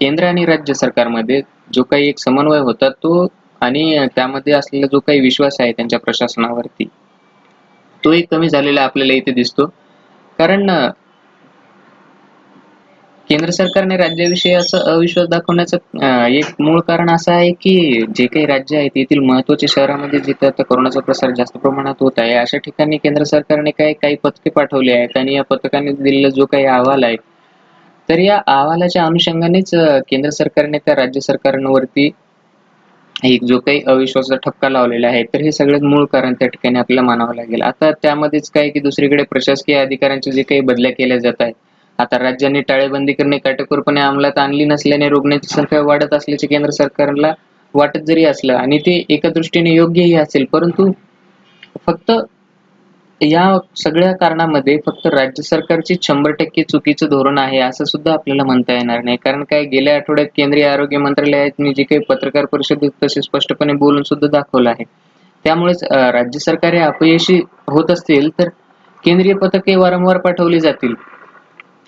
केंद्र आणि राज्य सरकारमध्ये जो काही एक समन्वय होता तो आणि त्यामध्ये असलेला जो काही विश्वास आहे त्यांच्या प्रशासनावरती तो एक कमी झालेला आपल्याला इथे दिसतो. कारण केंद्र सरकारने राज्याविषयी असं अविश्वास दाखवण्याचं एक मूळ कारण असं आहे की जे काही राज्य आहेत येथील महत्त्वाच्या शहरामध्ये जिथे आता कोरोनाचा प्रसार जास्त प्रमाणात होत आहे अशा ठिकाणी केंद्र सरकारने काही पथके पाठवली आहेत आणि या पथकाने दिलेला जो काही अहवाल आहे तर या अहवालाच्या अनुषंगानेच केंद्र सरकारने त्या राज्य सरकारांवरती एक जो काही अविश्वासाचा ठपका लावलेला आहे, तर हे सगळ्यात मूळ कारण त्या ठिकाणी आपल्याला मानावं लागेल. आता त्यामध्येच काय की दुसरीकडे प्रशासकीय अधिकाऱ्यांच्या जे काही बदल्या केल्या जात आहेत. आता राज्यांनी टाळेबंदी करणे काटेकोरपणे अंमलात आणली नसल्याने रुग्णांची संख्या वाढत असल्याचे केंद्र सरकारला वाटत जरी असलं आणि ते एका दृष्टीने योग्यही असेल, परंतु फक्त या सगळ्या कारणामध्ये फक्त राज्य सरकारची 100% चुकीचं धोरण आहे असं सुद्धा आपल्याला म्हणता येणार नाही. कारण काय गेल्या आठवड्यात केंद्रीय आरोग्य मंत्रालयाने जे काही पत्रकार परिषदेत तसे स्पष्टपणे बोलून सुद्धा दाखवलं आहे. त्यामुळेच राज्य सरकारे अपयशी होत असतील तर केंद्रीय पथके वारंवार पाठवली जातील.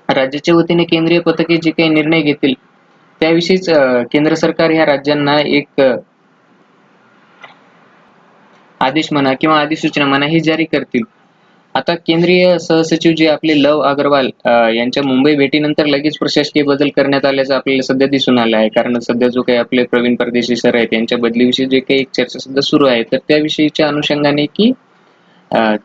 राज्याच्या वतीने केंद्रीय पथके जे काही निर्णय घेतील त्याविषयीच केंद्र सरकार ह्या राज्यांना एक आदेश म्हणा किंवा अधिसूचना म्हणा ही जारी करतील. आता केंद्रीय सहसचिव जे आपले लव अग्रवाल यांच्या मुंबई भेटीनंतर लगेच प्रशासकीय बदल करण्यात आल्याचं आपल्याला सध्या दिसून आलं आहे. कारण सध्या जो काही आपले प्रवीण परदेशी सर आहेत यांच्या बदलीविषयी जे काही एक चर्चा सुद्धा सुरू आहे. तर त्याविषयीच्या अनुषंगाने की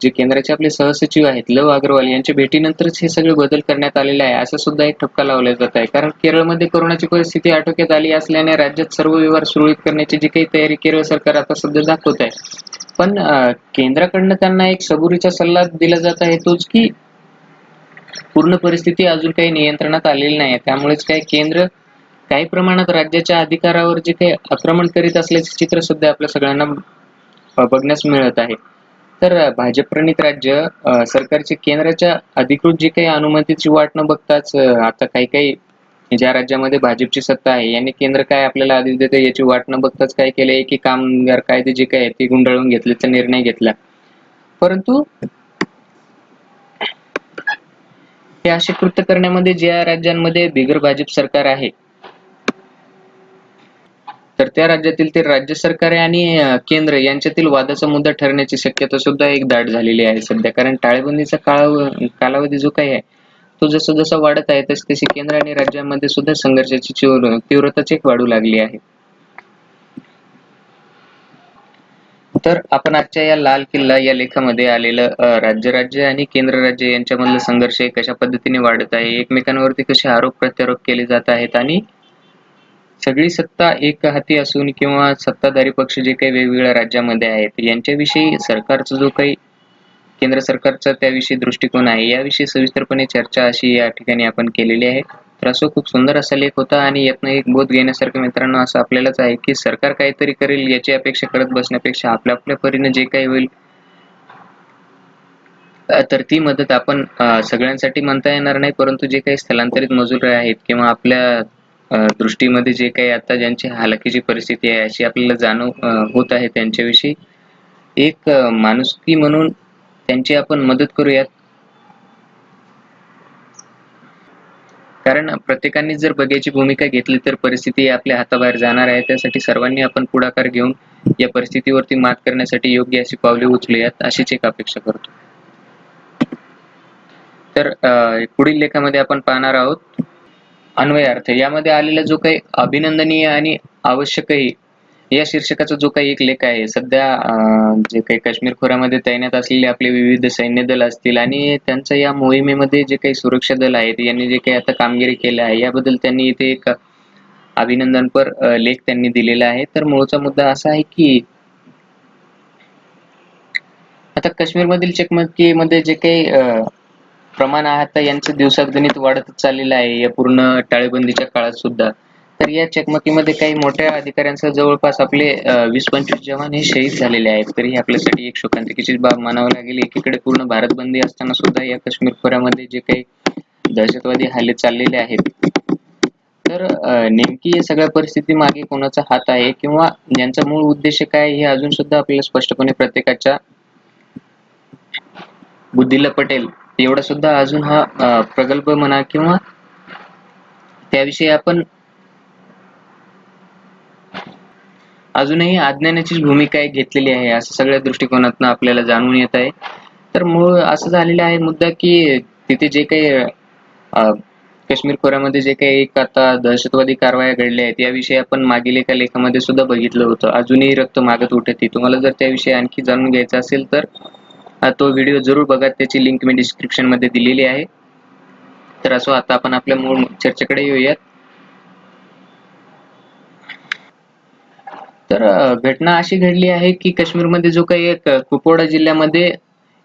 जे केंद्राचे आपले सहसचिव आहेत लव अग्रवाल यांच्या भेटीनंतरच हे सगळे बदल करण्यात आलेले आहे असं सुद्धा एक ठपका लावला जात आहे. कारण केरळमध्ये कोरोनाची परिस्थिती आटोक्यात आली असल्याने राज्यात सर्व व्यवहार सुरळीत करण्याची जी काही तयारी केरळ सरकार आता सध्या दाखवत आहे. पण केंद्राकडनं त्यांना एक सबुरीचा सल्ला दिला जात आहे तोच की पूर्ण परिस्थिती अजून काही नियंत्रणात आलेली नाही. त्यामुळेच काय केंद्र काही प्रमाणात राज्याच्या अधिकारावर जे काही आक्रमण करीत असल्याचे चित्र सध्या आपल्या सगळ्यांना बघण्यास मिळत आहे. तर भाजप-प्रणीत राज्य सरकारचे केंद्राच्या अधिकृत जी काही अनुमतीची वाट न बघताच आता काही ज्या राज्यामध्ये भाजपची सत्ता आहे यांनी केंद्र काय आपल्याला आदेश देते याची वाट न बघताच काय केलंय की कामगार कायदे जे काही आहेत ते गुंडाळून घेतल्याचा निर्णय घेतला. परंतु हे असे कृत्य करण्यामध्ये ज्या राज्यांमध्ये बिगर भाजप सरकार आहे तर त्या राज्यातील ते राज्य सरकार आणि केंद्र यांच्यातील वादाचा मुद्दा ठरण्याची शक्यता सुद्धा एक दाट झालेली आहे सध्या. कारण टाळेबंदीचा कालावधी जो काही आहे तो जसा जसा वाढत आहे तशी तशी केंद्र आणि राज्यांमध्ये सुद्धा संघर्षाची तीव्रताच एक वाढू लागली आहे. तर आपण आजच्या या लाल किल्ला या लेखामध्ये आलेलं राज्य आणि केंद्र राज्य यांच्यामधलं संघर्ष हे कशा पद्धतीने वाढत आहे, एकमेकांवरती कसे आरोप प्रत्यारोप केले जात आहेत आणि सगळी सत्ता एक हाती असून किंवा सत्ताधारी पक्ष जे काही वेगवेगळ्या राज्यामध्ये आहेत यांच्याविषयी सरकारचा जो काही केंद्र सरकारचा त्याविषयी दृष्टिकोन आहे याविषयी सविस्तरपणे चर्चा अशी या ठिकाणी आपण केलेली आहे. तर असं खूप सुंदर असा लेख होता आणि यातनं एक बोध घेण्यासारखं मित्रांनो असं आपल्यालाच आहे की सरकार काहीतरी करेल याची अपेक्षा करत बसण्यापेक्षा आपल्या आपल्या परीने जे काही होईल तर ती मदत आपण सगळ्यांसाठी म्हणता येणार नाही, परंतु जे काही स्थलांतरित मजूर आहेत किंवा आपल्या दृष्टीमध्ये जे काही आता ज्यांची हलाखीची परिस्थिती आहे अशी आपल्याला जाणीव होत आहे त्यांच्याविषयी एक माणुसकी म्हणून त्यांची आपण मदत करूयात. कारण प्रत्येकाने जर बघ्याची भूमिका घेतली तर परिस्थिती आपल्या हाताबाहेर जाणार आहे. त्यासाठी सर्वांनी आपण पुढाकार घेऊन या परिस्थितीवरती मात करण्यासाठी योग्य अशी पावले उचलूयात अशीच एक अपेक्षा करतो. तर पुढील लेखामध्ये आपण पाहणार आहोत अन्वयार्थ. यामध्ये आलेला जो काही अभिनंदनीय आणि आवश्यकही या शीर्षकाचा जो काही एक लेख आहे सध्या जे काही काश्मीर खोऱ्यामध्ये तैनात असलेले आपले विविध सैन्य दल असतील आणि त्यांच्या या मोहिमेमध्ये जे काही सुरक्षा दल आहेत यांनी जे काही आता कामगिरी केली आहे याबद्दल त्यांनी इथे एक अभिनंदनपर लेख त्यांनी दिलेला आहे. तर मूळचा मुद्दा असा आहे की आता काश्मीरमधील चकमकीमध्ये जे काही प्रमाण आता यांचं दिवसागणिक वाढतच चाललेलं आहे या पूर्ण टाळेबंदीच्या काळात सुद्धा. तर या चकमकीमध्ये काही मोठ्या अधिकाऱ्यांसह जवळपास आपले 20-25 जवान हे शहीद झालेले आहेत. तर ही आपल्यासाठी एक शोकांतिकेची बाब मानावी लागेल. एकीकडे पूर्ण भारत बंदी असताना सुद्धा या काश्मीर खोऱ्यामध्ये जे काही दहशतवादी हल्ले चाललेले आहेत तर नेमकी या सगळ्या परिस्थिती मागे कोणाचा हात आहे किंवा यांचा मूळ उद्देश काय हे अजून सुद्धा आपल्याला स्पष्टपणे प्रत्येकाच्या बुद्धीला पटेल एवढा सुद्धा अजून हा प्रगल्भ म्हणा किंवा त्याविषयी आपण अजूनही अज्ञानाचीच भूमिका एक घेतलेली आहे असं सगळ्या दृष्टिकोनातून आपल्याला जाणून येत आहे. तर मूळ असं झालेलं आहे मुद्दा की तिथे जे काही काश्मीर खोऱ्यामध्ये जे काही एक आता दहशतवादी कारवाया घडल्या आहेत याविषयी आपण मागील एका लेखामध्ये सुद्धा बघितलं होतं. अजूनही रक्त मागत उठते. तुम्हाला जर त्याविषयी आणखी जाणून घ्यायचं असेल तर तो व्हिडिओ जरूर बघा. त्याची लिंक मी डिस्क्रिप्शन मध्ये दिलेली आहे. तर असो आता आपण आपल्या मूळ चर्चेकडे येऊयात. तर घटना अशी घडली आहे की काश्मीरमध्ये जो काही एक कुपवाडा जिल्ह्यामध्ये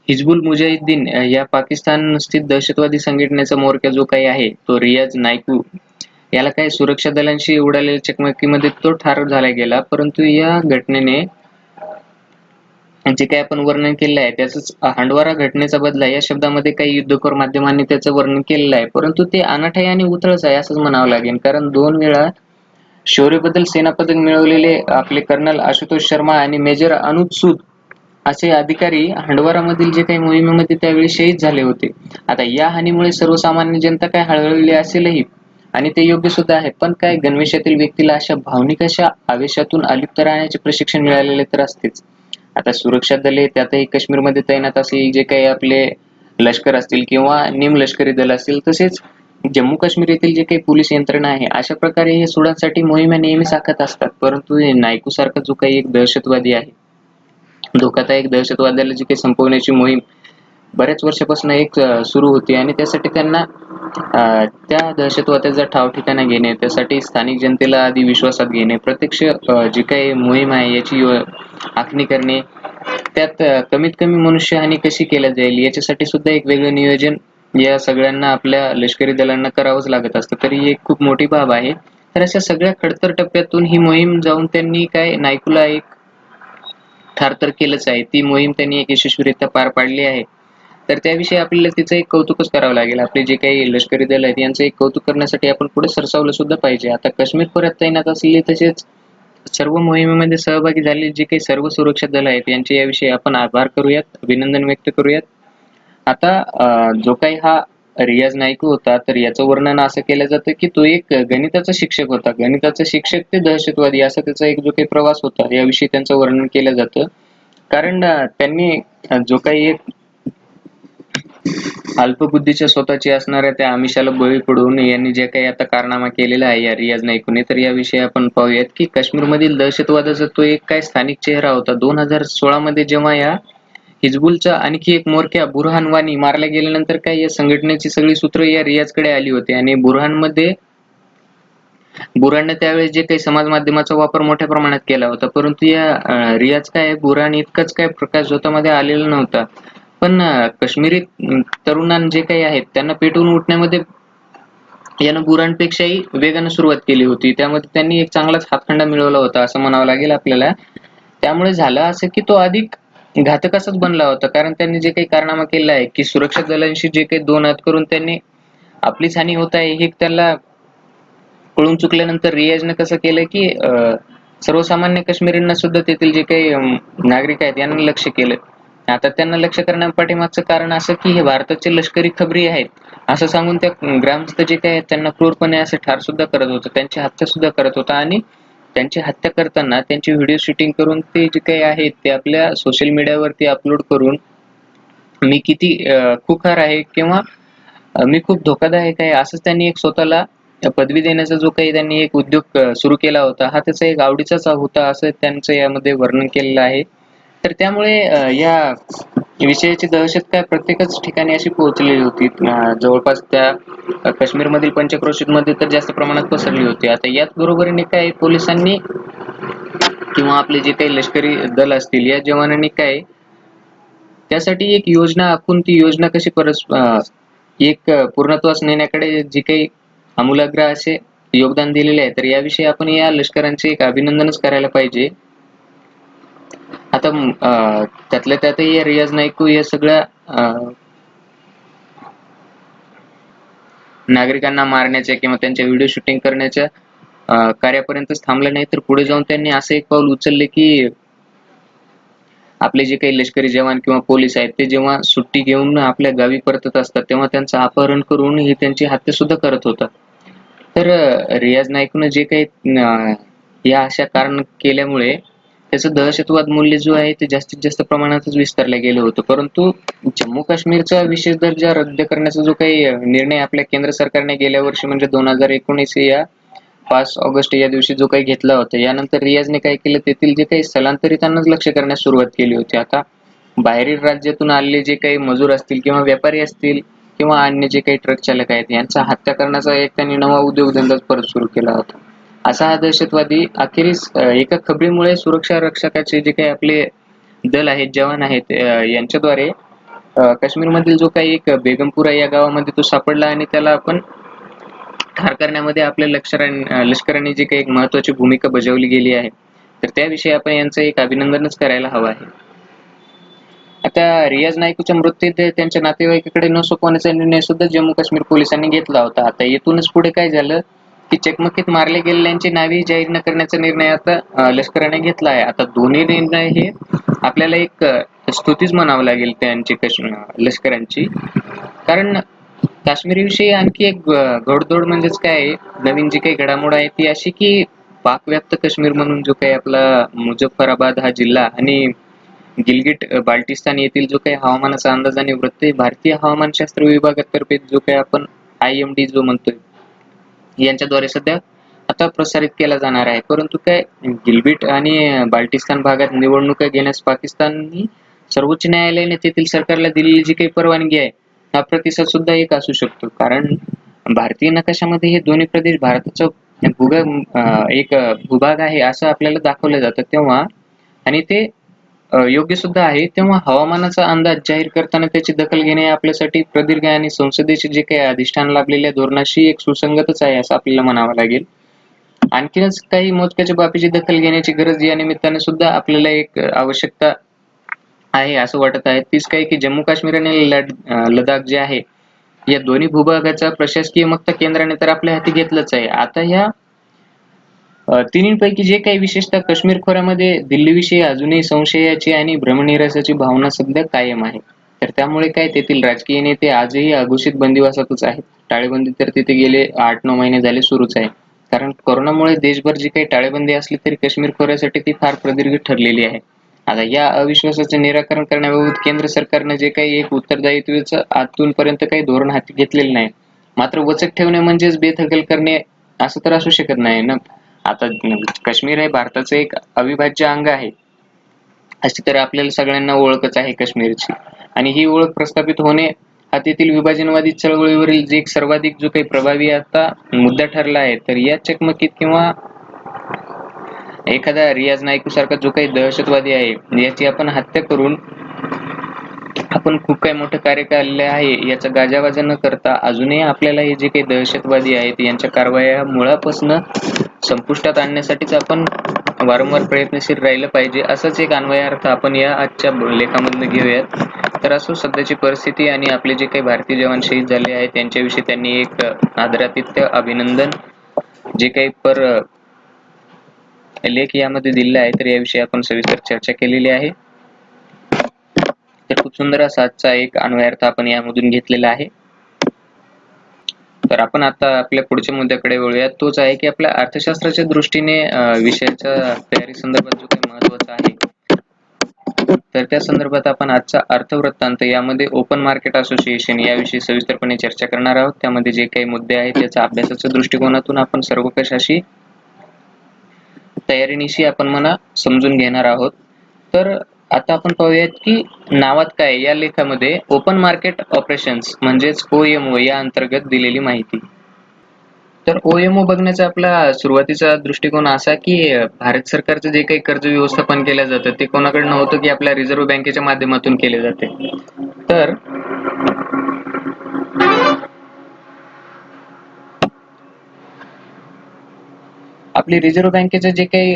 हिजबुल मुजाहिद्दीन या पाकिस्तान स्थित दहशतवादी संघटनेचा म्होरक्या जो काही आहे तो रियाज नायकू याला काही सुरक्षा दलांशी उडालेल्या चकमकीमध्ये तो ठार झाला गेला. परंतु या घटनेने जे काही आपण वर्णन केलेलं आहे त्याचंच हंडवारा घटनेचा बदला या शब्दामध्ये काही युद्धखोर माध्यमांनी त्याचं वर्णन केलेलं आहे. परंतु ते अनाठाई आणि उथळच आहे असंच म्हणावं लागेल. कारण 2 वेळा शौर्यबद्दल सेना पदक मिळवलेले आपले कर्नल आशुतोष शर्मा आणि मेजर अनुज सूद असे अधिकारी हंडवारामधील जे काही मोहिमेमध्ये त्यावेळी शहीद झाले होते. आता या हानीमुळे सर्वसामान्य जनता काय हळहळली असेलही आणि ते योग्य सुद्धा आहे. पण काय गणवेशातील व्यक्तीला अशा भावनिक अशा आवेशातून अलिप्त राहण्याचे प्रशिक्षण मिळालेले तर असतेच. आता सुरक्षा दले त्यातही काश्मीरमध्ये तैनात असलेले जे काही आपले लष्कर असतील किंवा निमलष्करी दल असतील तसेच जम्मू काश्मीर येथील जे काही पोलीस यंत्रणा आहे अशा प्रकारे हे सुडांसाठी मोहिमा नेहमीच आखत असतात. परंतु हे नायकू सारखा जो काही एक दहशतवादी आहे धोकादायक दहशतवाद्याला जी काही संपवण्याची मोहीम बऱ्याच वर्षापासून एक सुरू होती आणि त्यासाठी त्यांना त्या दहशतवाद्याचा ठाव ठिकाणा घेणे, त्यासाठी स्थानिक जनतेला आधी विश्वासात घेणे, प्रत्यक्ष जी काही मोहीम आहे याची आखणी करणे, त्यात कमीत कमी मनुष्यहानी कशी केल्या जाईल याच्यासाठी सुद्धा एक वेगळं नियोजन या सगळ्यांना आपल्या लष्करी दलांना करावंच लागत असतं. तर ही एक खूप मोठी बाब आहे. तर अशा सगळ्या खडतर टप्प्यातून ही मोहीम जाऊन त्यांनी काय नायकूला एक ठार तर केलंच आहे. ती मोहीम त्यांनी एक यशस्वीरित्या पार पाडली आहे. तर त्याविषयी आपल्याला तिचं एक कौतुकच करावं लागेल. आपले जे काही लष्करी दल आहेत यांचं एक कौतुक करण्यासाठी आपण पुढे सरसावलं सुद्धा पाहिजे. आता काश्मीर खोऱ्यात तैनात असलेली तसेच सर्व मोहिमेमध्ये सहभागी झालेले जे काही सर्व सुरक्षा दल आहेत यांचे याविषयी आपण आभार करूयात, अभिनंदन व्यक्त करूयात. आता जो काही हा रियाज नायकू होता तर याचं वर्णन असं केलं जातं की तो एक गणिताचा शिक्षक होता. गणिताचा शिक्षक ते दहशतवादी असा त्याचा एक जो काही प्रवास होता याविषयी त्यांचं वर्णन केलं जातं. कारण त्यांनी जो काही एक अल्पबुद्धीच्या स्वतःची असणाऱ्या त्या आमिषाला बळी पडून यांनी जे काही आता कारनामा केलेला आहे या रियाज नाईकने तर याविषयी आपण पाहूयात की काश्मीरमधील दहशतवादाचा तो एक काय स्थानिक चेहरा होता. 2016 मध्ये जेव्हा या हिजबुलचा आणखी एक म्होरक्या बुरहान वानी मारल्या गेल्यानंतर काय या संघटनेची सगळी सूत्र या रियाजकडे आली होती आणि बुरहानने त्यावेळेस जे काही समाज माध्यमाचा वापर मोठ्या प्रमाणात केला होता. परंतु या रियाज काय बुरहान इतकाच काय प्रकाश झोतामध्ये आलेला नव्हता. पण काश्मीरी तरुणां जे काही आहेत त्यांना पेटवून उठण्यामध्ये यानं बुरहानपेक्षाही वेगानं सुरुवात केली होती. त्यामध्ये त्यांनी एक चांगलाच हातखंडा मिळवला होता असं म्हणावं लागेल आपल्याला. त्यामुळे झालं असं की तो अधिक घातक असाच बनला होता. कारण त्यांनी जे काही कारनामा केला आहे की सुरक्षा दलांशी जे काही 2 हात करून त्यांनी आपलीच हानी होत आहे हे त्याला कळून चुकल्यानंतर रियाजनं कसं केलं की सर्वसामान्य काश्मीरींना सुद्धा तेथील जे काही नागरिक आहेत यांना लक्ष केलं. आता त्यांना लक्ष करण्यापाठीमागचं कारण असं की हे भारताचे लष्करी खबरी आहेत असं सांगून त्या ग्रामस्थ जे काही आहेत त्यांना क्रूरपणे असे ठार सुद्धा करत होता. त्यांची हत्या सुद्धा करत होता आणि त्यांची हत्या करताना त्यांची व्हिडिओ शूटिंग करून ते जे काही आहेत ते आपल्या सोशल मीडियावरती अपलोड करून मी किती खुखार आहे किंवा मी खूप धोकादायक आहे असंच त्यांनी एक स्वतःला पदवी देण्याचा जो काही त्यांनी एक उद्योग सुरू केला होता हा त्याचा एक आवडीचाच होता असं त्यांचं यामध्ये वर्णन केलेलं आहे. तर त्यामुळे या विषयाची दहशत काय प्रत्येकच ठिकाणी अशी पोहोचलेली होती. जवळपास त्या काश्मीरमधील पंचक्रोशीमध्ये तर जास्त प्रमाणात पसरली होती. आता याच बरोबरीने काय पोलिसांनी किंवा आपले जे काही लष्करी दल असतील या जवानांनी काय त्यासाठी एक योजना आखून ती योजना कशी एक पूर्णत्वास नेण्याकडे जे काही आमूलाग्र असे योगदान दिलेले आहे तर याविषयी आपण या लष्करांचे एक अभिनंदनच करायला पाहिजे. आता त्यातल्या त्यातही या रियाज नाईकू या सगळ्या नागरिकांना मारण्याच्या किंवा त्यांच्या व्हिडिओ शूटिंग करण्याच्या कार्यापर्यंतच थांबलं नाही तर पुढे जाऊन त्यांनी असं एक पाऊल उचलले की आपले जे काही लष्करी जवान किंवा पोलीस आहेत ते जेव्हा सुट्टी घेऊन आपल्या गावी परतत असतात तेव्हा त्यांचं अपहरण करून ही त्यांची हत्या सुद्धा करत होता. तर रियाज नाईकनं जे काही या अशा कारण केल्यामुळे त्याचं दहशतवाद मूल्य जो आहे ते जास्तीत जास्त प्रमाणातच विस्तारलं गेलं होतं. परंतु जम्मू काश्मीरचा विशेष दर्जा रद्द करण्याचा जो काही निर्णय आपल्या केंद्र सरकारने गेल्या वर्षी म्हणजे 2019 या 5 ऑगस्ट या दिवशी जो काही घेतला होता यानंतर रियाजने काय केलं तेथील जे काही स्थलांतरितांनाच लक्ष करण्यास सुरुवात केली होती. आता बाहेरील राज्यातून आलेले जे काही मजूर असतील किंवा व्यापारी असतील किंवा अन्य जे काही ट्रक चालक आहेत यांचा हत्या करण्याचा एक त्यांनी नवा उद्योगधंदाच परत सुरू केला होता. असा हा दहशतवादी अखेरीस एका खबरीमुळे सुरक्षा रक्षकाचे जे काही आपले दल आहेत, जवान आहेत, यांच्याद्वारे काश्मीरमधील जो काही एक बेगमपुरा या गावामध्ये तो सापडला आणि त्याला आपण ठार करण्यामध्ये आपल्या लष्कराने जी काही एक महत्त्वाची भूमिका बजावली गेली आहे, तर त्याविषयी आपण यांचं एक अभिनंदनच करायला हवं आहे. आता रियाज नाईकच्या मृत्यूत त्यांच्या नातेवाईकाकडे न सोपवण्याचा निर्णय सुद्धा जम्मू काश्मीर पोलिसांनी घेतला होता. आता येथूनच पुढे काय झालं की चकमकीत मारले गेलेल्यांची नावे जाहीर न करण्याचा निर्णय आता लष्कराने घेतला आहे. आता दोन्ही निर्णय हे आपल्याला एक स्तुतीच म्हणावं लागेल त्यांची लष्करांची. कारण काश्मीरविषयी आणखी एक घोडदौड म्हणजेच काय नवीन जी काही घडामोड आहे ती अशी की पाकव्याप्त काश्मीर म्हणून जो काही आपला मुझफ्फराबाद हा जिल्हा आणि गिलगिट बाल्टिस्तान येथील जो काही हवामानाचा अंदाज आणि वृत्त भारतीय हवामानशास्त्र विभागातर्फे जो काही आपण IMD जो म्हणतोय यांच्याद्वारे सध्या आता प्रसारित केला जाणार आहे. परंतु काय गिलगिट आणि बाल्टिस्तान भागात निवडणुका घेण्यास पाकिस्ताननी सर्वोच्च न्यायालयाने तेथील सरकारला दिलेली जी काही परवानगी आहे हा प्रतिसाद सुद्धा एक असू शकतो. कारण भारतीय नकाशामध्ये हे दोन्ही प्रदेश भारताचा एक भूभाग आहे असं आपल्याला दाखवलं जातं तेव्हा आणि ते योग्य सुद्धा आहे. तेव्हा हवामानाचा अंदाज जाहीर करताना त्याची दखल घेणे आपल्यासाठी प्रदीर्घ आणि संसदेचे जे काही अधिष्ठान लाभलेल्या धोरणाशी एक सुसंगतच आहे असं आपल्याला म्हणावं लागेल. आणखीनच काही मोजक्याच्या बाबीची दखल घेण्याची गरज या निमित्ताने सुद्धा आपल्याला एक आवश्यकता आहे असं वाटत आहे. तीच काय की जम्मू काश्मीर आणि लडाख जे आहे या दोन्ही भूभागाचा प्रशासकीय मक्त केंद्राने तर आपल्या हाती घेतलंच आहे. आता ह्या तिन्हींपैकी जे काही विशेषतः काश्मीर खोऱ्यामध्ये दिल्लीविषयी अजूनही संशयाची आणि भ्रमनिरासाची भावना सध्या कायम आहे. तर त्यामुळे काय तेथील राजकीय नेते आजही अघोषित बंदिवासातच आहेत. टाळेबंदी तर तिथे गेले 8-9 महिने झाले सुरूच आहे. कारण कोरोनामुळे देशभर जी काही टाळेबंदी असली तरी काश्मीर खोऱ्यासाठी ती फार प्रदीर्घ ठरलेली आहे. आता या अविश्वासाचे निराकरण करण्याबाबत केंद्र सरकारने जे काही एक उत्तरदायित्वाचं आजपर्यंत काही धोरण हाती घेतलेलं नाही. मात्र वचक ठेवणे म्हणजेच बेदखल करणे असं तर असू शकत नाही ना. आता काश्मीर हे भारताचं एक अविभाज्य अंग आहे अशी तर आपल्याला सगळ्यांना ओळखच आहे काश्मीरची. आणि ही ओळख प्रस्थापित होणे हा तेथील विभाजनवादी चळवळीवरील जे एक सर्वाधिक जो काही प्रभावी आता मुद्दा ठरला आहे. तर या चकमकीत किंवा एखादा रियाज नाईक सारखा जो काही दहशतवादी आहे याची आपण हत्या करून आपण खूप काही मोठं कार्य केलेलं आहे याचा गाजावाजा न करता अजूनही आपल्याला हे जे काही दहशतवादी आहेत यांच्या कारवाया मुळापासून संपुष्टात आणण्यासाठीच आपण वारंवार प्रयत्नशील राहिलं पाहिजे असाच एक अन्वयार्थ आपण या आजच्या लेखामधून घेऊयात. तर असो सध्याची परिस्थिती आणि आपले जे काही भारतीय जवान शहीद झाले आहेत त्यांच्याविषयी त्यांनी एक आदरातिथ्य अभिनंदन जे काही लेख यामध्ये दिलेला आहे तर याविषयी आपण सविस्तर चर्चा केलेली आहे. तर खूप सुंदर असा आजचा एक अन्वयार्थ आपण यामधून घेतलेला आहे. तर आपण आता आपल्या पुढच्या मुद्द्याकडे वळूयात. तोच आहे की आपल्या अर्थशास्त्राच्या दृष्टीने विषयाच्या तयारी संदर्भात जो काही महत्त्वाचा आहे तर त्या संदर्भात आपण आजचा अर्थवृत्तांत यामध्ये ओपन मार्केट असोसिएशन याविषयी सविस्तरपणे चर्चा करणार आहोत. त्यामध्ये जे काही मुद्दे आहेत त्याच्या अभ्यासाच्या दृष्टिकोनातून आपण सर्वकष अशी तयारीनिशी आपण समजून घेणार आहोत. तर आता आपण पाहूयात की नावात काय या लेखामध्ये ओपन मार्केट ऑपरेशन्स म्हणजेच OMO या अंतर्गत दिलेली माहिती. तर OMO बघण्याचा आपला सुरुवातीचा दृष्टिकोन असा की भारत सरकारचं जे काही कर्ज व्यवस्थापन केलं जातं ते कोणाकडनं होतं की आपल्या रिझर्व्ह बँकेच्या माध्यमातून केले जाते. तर आपली रिझर्व्ह बँकेचे जे काही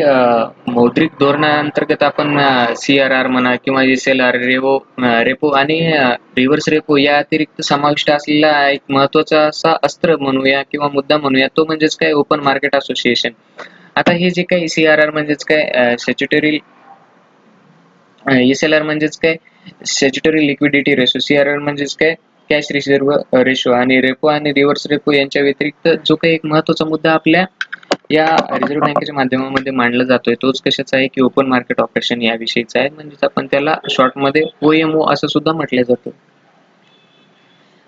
मौद्रिक धोरणाअंतर्गत आपण CRR म्हणा किंवा SLR रेपो आणि रिव्हर्स रेपो या अतिरिक्त समाविष्ट असलेला एक महत्त्वाचा असा अस्त्र म्हणूया किंवा मुद्दा म्हणूया तो म्हणजेच काय ओपन मार्केट असोसिएशन. आता हे जे काही CRR म्हणजेच काय स्टॅच्युटरी SLR म्हणजेच काय स्टॅच्युटरी लिक्विडिटी रेशो, CRR म्हणजेच काय कॅश रिझर्व्ह रेशो आणि रेपो आणि रिव्हर्स रेपो यांच्या व्यतिरिक्त जो काही एक महत्त्वाचा मुद्दा आपल्या या रिझर्व्ह बँकेच्या माध्यमामध्ये मांडला जातोय तोच कशाचा आहे की ओपन मार्केट ऑपरेशन याविषयीचा आहे. म्हणजेच आपण त्याला शॉर्ट मध्ये OMO असं सुद्धा म्हटलं जातं.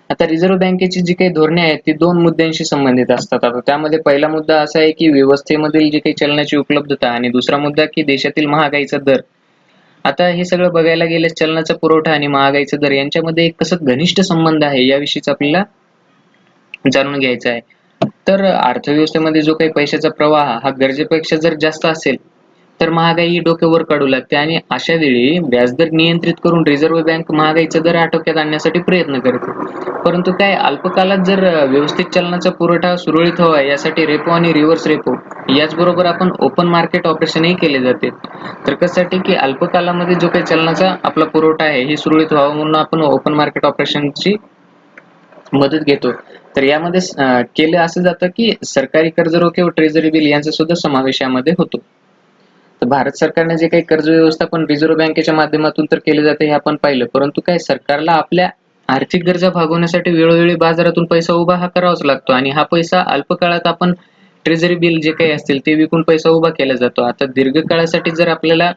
आता रिझर्व्ह बँकेची जी काही धोरणे आहेत ती दोन मुद्द्यांशी संबंधित असतात. आता त्यामध्ये पहिला मुद्दा असा आहे की व्यवस्थेमधील जी काही चलनाची उपलब्धता आणि दुसरा मुद्दा की देशातील महागाईचा दर. आता हे सगळं बघायला गेल्यास चलनाचा पुरवठा आणि महागाईचा दर यांच्यामध्ये एक कसं घनिष्ठ संबंध आहे याविषयीच आपल्याला जाणून घ्यायचं आहे. तर अर्थव्यवस्थेमध्ये जो काही पैशाचा प्रवाह हा गरजेपेक्षा जर जास्त असेल, तर महागाई डोक्यावर काढू लागते आणि अशा वेळी व्याजदर नियंत्रित करून रिझर्व्ह बँक महागाईचा दर आटोक्यात आणण्यासाठी प्रयत्न करते. परंतु काय अल्पकाळात जर व्यवस्थित चलनाचा पुरवठा सुरळीत व्हावा यासाठी रेपो आणि रिव्हर्स रेपो याचबरोबर आपण ओपन मार्केट ऑपरेशनही केले जाते. तर कशासाठी की अल्पकालामध्ये जो काही चलनाचा आपला पुरवठा आहे हे सुरळीत व्हावा म्हणून आपण ओपन मार्केट ऑपरेशनची मदत घेतो. तर यामध्ये केलं असं जातं की सरकारी कर्ज रोखे व ट्रेझरी बिल यांचा सुद्धा समावेश यामध्ये होतो. तर भारत सरकारने जे काही कर्ज व्यवस्थापन रिझर्व्ह बँकेच्या माध्यमातून तर केले जाते हे आपण पाहिलं, परंतु काय सरकारला आपल्या आर्थिक गरजा भागवण्यासाठी वेळोवेळी बाजारातून पैसा उभा हा करावाच लागतो आणि हा पैसा अल्पकाळात आपण ट्रेझरी बिल जे काही असतील ते विकून पैसा उभा केला जातो. आता दीर्घकाळासाठी जर आपल्याला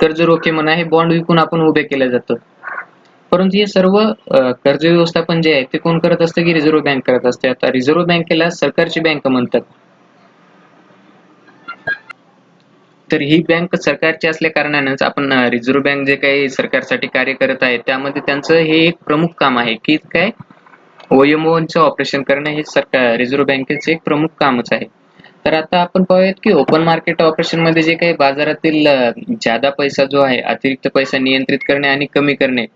कर्ज रोखे म्हणा हे बॉन्ड विकून आपण उभे केले जातं. परंतु हे सर्व कर्ज व्यवस्थापन जे आहे ते कोण करत असतं की रिझर्व्ह बँक करत असते. आता रिझर्व्ह बँकेला सरकारची बँक म्हणतात. तर ही बँक सरकारची असल्या कारणानेच आपण रिझर्व्ह बँक जे काही सरकारसाठी कार्य करत आहे त्यामध्ये त्यांचं हे एक प्रमुख काम आहे की काय OMOचं ऑपरेशन करणं हे सरकार रिझर्व्ह बँकेचे एक प्रमुख कामच आहे. तर आता आपण पाहूयात की ओपन मार्केट ऑपरेशन मध्ये जे काही बाजारातील ज्यादा पैसा जो आहे अतिरिक्त पैसा नियंत्रित करणे आणि कमी करणे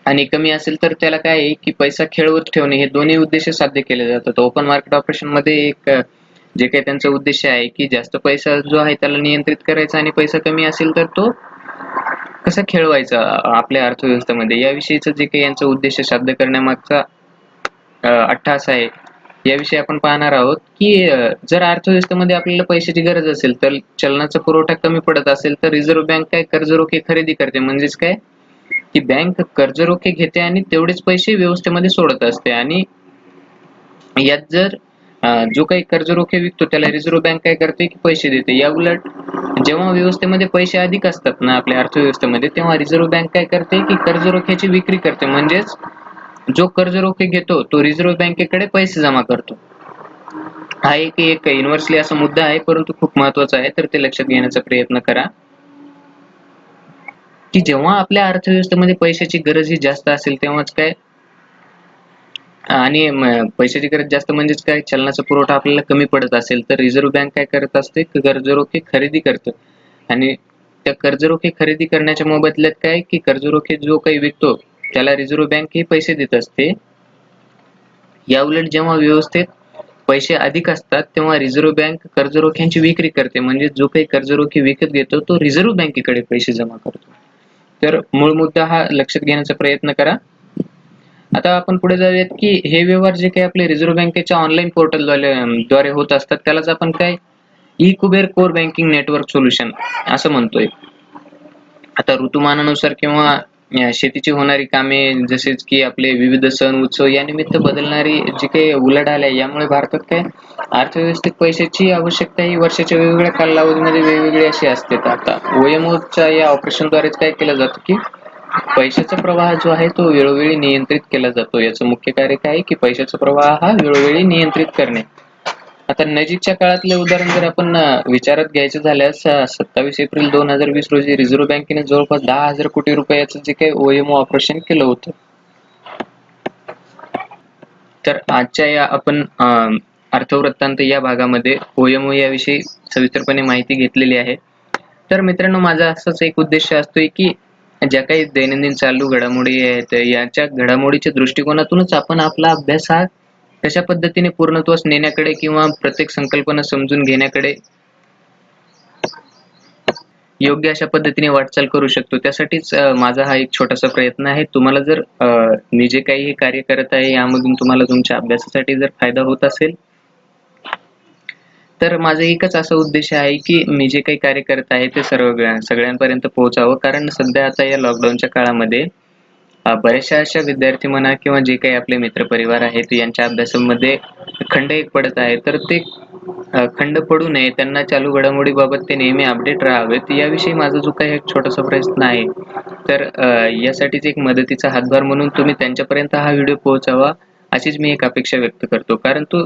आणि कमी असेल तर त्याला काय आहे की पैसा खेळवत ठेवणे हे दोन्ही उद्देश साध्य केले जातात. ओपन मार्केट ऑपरेशन मध्ये एक जे काही त्यांचा उद्देश आहे की जास्त पैसा जो आहे त्याला नियंत्रित करायचा आणि पैसा कमी असेल तर तो कसा खेळवायचा आपल्या अर्थव्यवस्थेमध्ये याविषयीचं जे काही यांचा उद्देश साध्य करण्यामागचा अट्टाहास आहे याविषयी आपण पाहणार आहोत की जर अर्थव्यवस्थेमध्ये आपल्याला पैशाची गरज असेल तर चलनाचा पुरवठा कमी पडत असेल तर रिझर्व्ह बँक काय कर्ज रोखे खरेदी करते. म्हणजेच काय की बँक कर्ज रोखे घेते आणि तेवढेच पैसे व्यवस्थेमध्ये सोडत असते आणि यात जर जो काही कर्ज रोखे विकतो त्याला रिझर्व्ह बँक काय करते की पैसे देते. या उलट जेव्हा व्यवस्थेमध्ये पैसे अधिक असतात ना आपल्या अर्थव्यवस्थेमध्ये तेव्हा रिझर्व्ह बँक काय करते की कर्ज रोख्याची विक्री करते. म्हणजेच जो कर्ज रोखे घेतो तो रिझर्व्ह बँकेकडे पैसे जमा करतो. हा एक युनिव्हर्सली असा मुद्दा आहे परंतु खूप महत्वाचा आहे तर ते लक्षात घेण्याचा प्रयत्न करा की जेव्हा आपल्या अर्थव्यवस्थेमध्ये पैशाची गरज ही जास्त असेल तेव्हाच काय आणि पैशाची गरज जास्त म्हणजेच काय चलनाचा पुरवठा आपल्याला कमी पडत असेल तर रिझर्व्ह बँक काय करत असते कर्ज रोखे खरेदी करते आणि त्या कर्ज रोखे खरेदी करण्याच्या मोबदल्यात काय की कर्ज रोखे जो काही विकतो त्याला रिझर्व्ह बँक हे पैसे देत असते. या उलट जेव्हा व्यवस्थेत पैसे अधिक असतात तेव्हा रिझर्व्ह बँक कर्जरोख्यांची विक्री करते. म्हणजे जो काही कर्जरोखे विकत घेतो तो रिझर्व्ह बँकेकडे पैसे जमा करतो. तर मूळ मुद्दा हा लक्षात घेण्याचा प्रयत्न करा. आता आपण पुढे जाऊयात की हे व्यवहार जे काही आपले रिझर्व्ह बँकेच्या ऑनलाईन पोर्टल द्वारे होत असतात त्यालाच आपण काय Kuber core banking network solution असं म्हणतोय. आता ऋतुमानानुसार किंवा शेतीची होणारी कामे जसेच की आपले विविध सण उत्सव या निमित्त बदलणारी जी काही उलाढाल आहे यामुळे भारतात काय अर्थव्यवस्थेत पैशाची आवश्यकता ही वर्षाच्या वेगवेगळ्या कालावधीमध्ये वेगवेगळी अशी असते. आता OMOच्या या ऑपरेशनद्वारेच काय केलं जातं की पैशाचा प्रवाह जो आहे तो वेळोवेळी नियंत्रित केला जातो. याचं मुख्य कार्य काय आहे की पैशाचा प्रवाह हा वेळोवेळी नियंत्रित करणे. आता नजीकच्या काळातले उदाहरण जर आपण विचारात घ्यायचं झाल्यास 27 एप्रिल 2020 रोजी रिझर्व्ह बँकेने जवळपास 10,000 कोटी रुपयाचं जे काही OMO ऑपरेशन केलं होतं. तर आजच्या या आपण अर्थवृत्तांत या भागामध्ये OMO याविषयी सविस्तरपणे माहिती घेतलेली आहे. तर मित्रांनो माझा असाच एक उद्देश असतोय की ज्या काही दैनंदिन चालू घडामोडी आहेत याच्या घडामोडीच्या दृष्टिकोनातूनच आपण आपला अभ्यास हा कशा पद्धतीने पूर्णत्वास नेण्याकडे किंवा प्रत्येक संकल्पना समजून घेण्याकडे योग्य अशा पद्धतीने वाटचाल करू शकतो. त्यासाठीच माझा हा एक छोटासा प्रयत्न आहे. तुम्हाला जर मी जे काही हे कार्य करत आहे यामधून तुम्हाला तुमच्या अभ्यासासाठी जर फायदा होत असेल तर माझं एकच असा उद्देश आहे की मी जे काही कार्य करत आहे ते सगळ्यांपर्यंत पोहोचावं. कारण सध्या आता या लॉकडाऊनच्या काळामध्ये बऱ्याचशा अशा विद्यार्थी म्हणा किंवा जे काही आपले मित्रपरिवार आहेत यांच्या अभ्यासामध्ये खंड एक पडत आहे. तर ते खंड पडू नये त्यांना चालू घडामोडीबाबत ते नेहमी अपडेट राहावेत याविषयी माझा जो काही एक छोटासा प्रयत्न आहे. तर यासाठीच एक मदतीचा हातभार म्हणून तुम्ही त्यांच्यापर्यंत हा व्हिडिओ पोहोचावा अशीच मी एक अपेक्षा व्यक्त करतो. कारण तो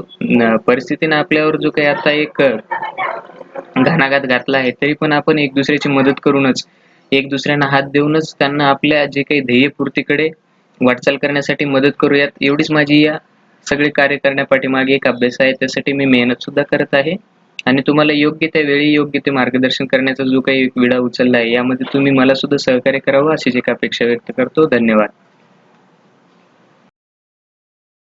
परिस्थितीने आपल्यावर जो काही आता एक घणाघात घातला आहे तरी पण आपण एक दुसऱ्याची मदत करूनच एक दुसऱ्यांना हात देऊनच त्यांना आपल्या जे काही ध्येयपूर्तीकडे वाटचाल करण्यासाठी मदत करूयात एवढीच माझी या सगळे कार्य करण्यापाठीमागे एक अभ्यास आहे. त्यासाठी मी मेहनत सुद्धा करत आहे आणि तुम्हाला योग्य त्या वेळी योग्य ते मार्गदर्शन करण्याचा जो काही विडा उचलला आहे, यामध्ये तुम्ही मला सुद्धा सहकार्य करावं अशीच एक अपेक्षा व्यक्त करतो. धन्यवाद.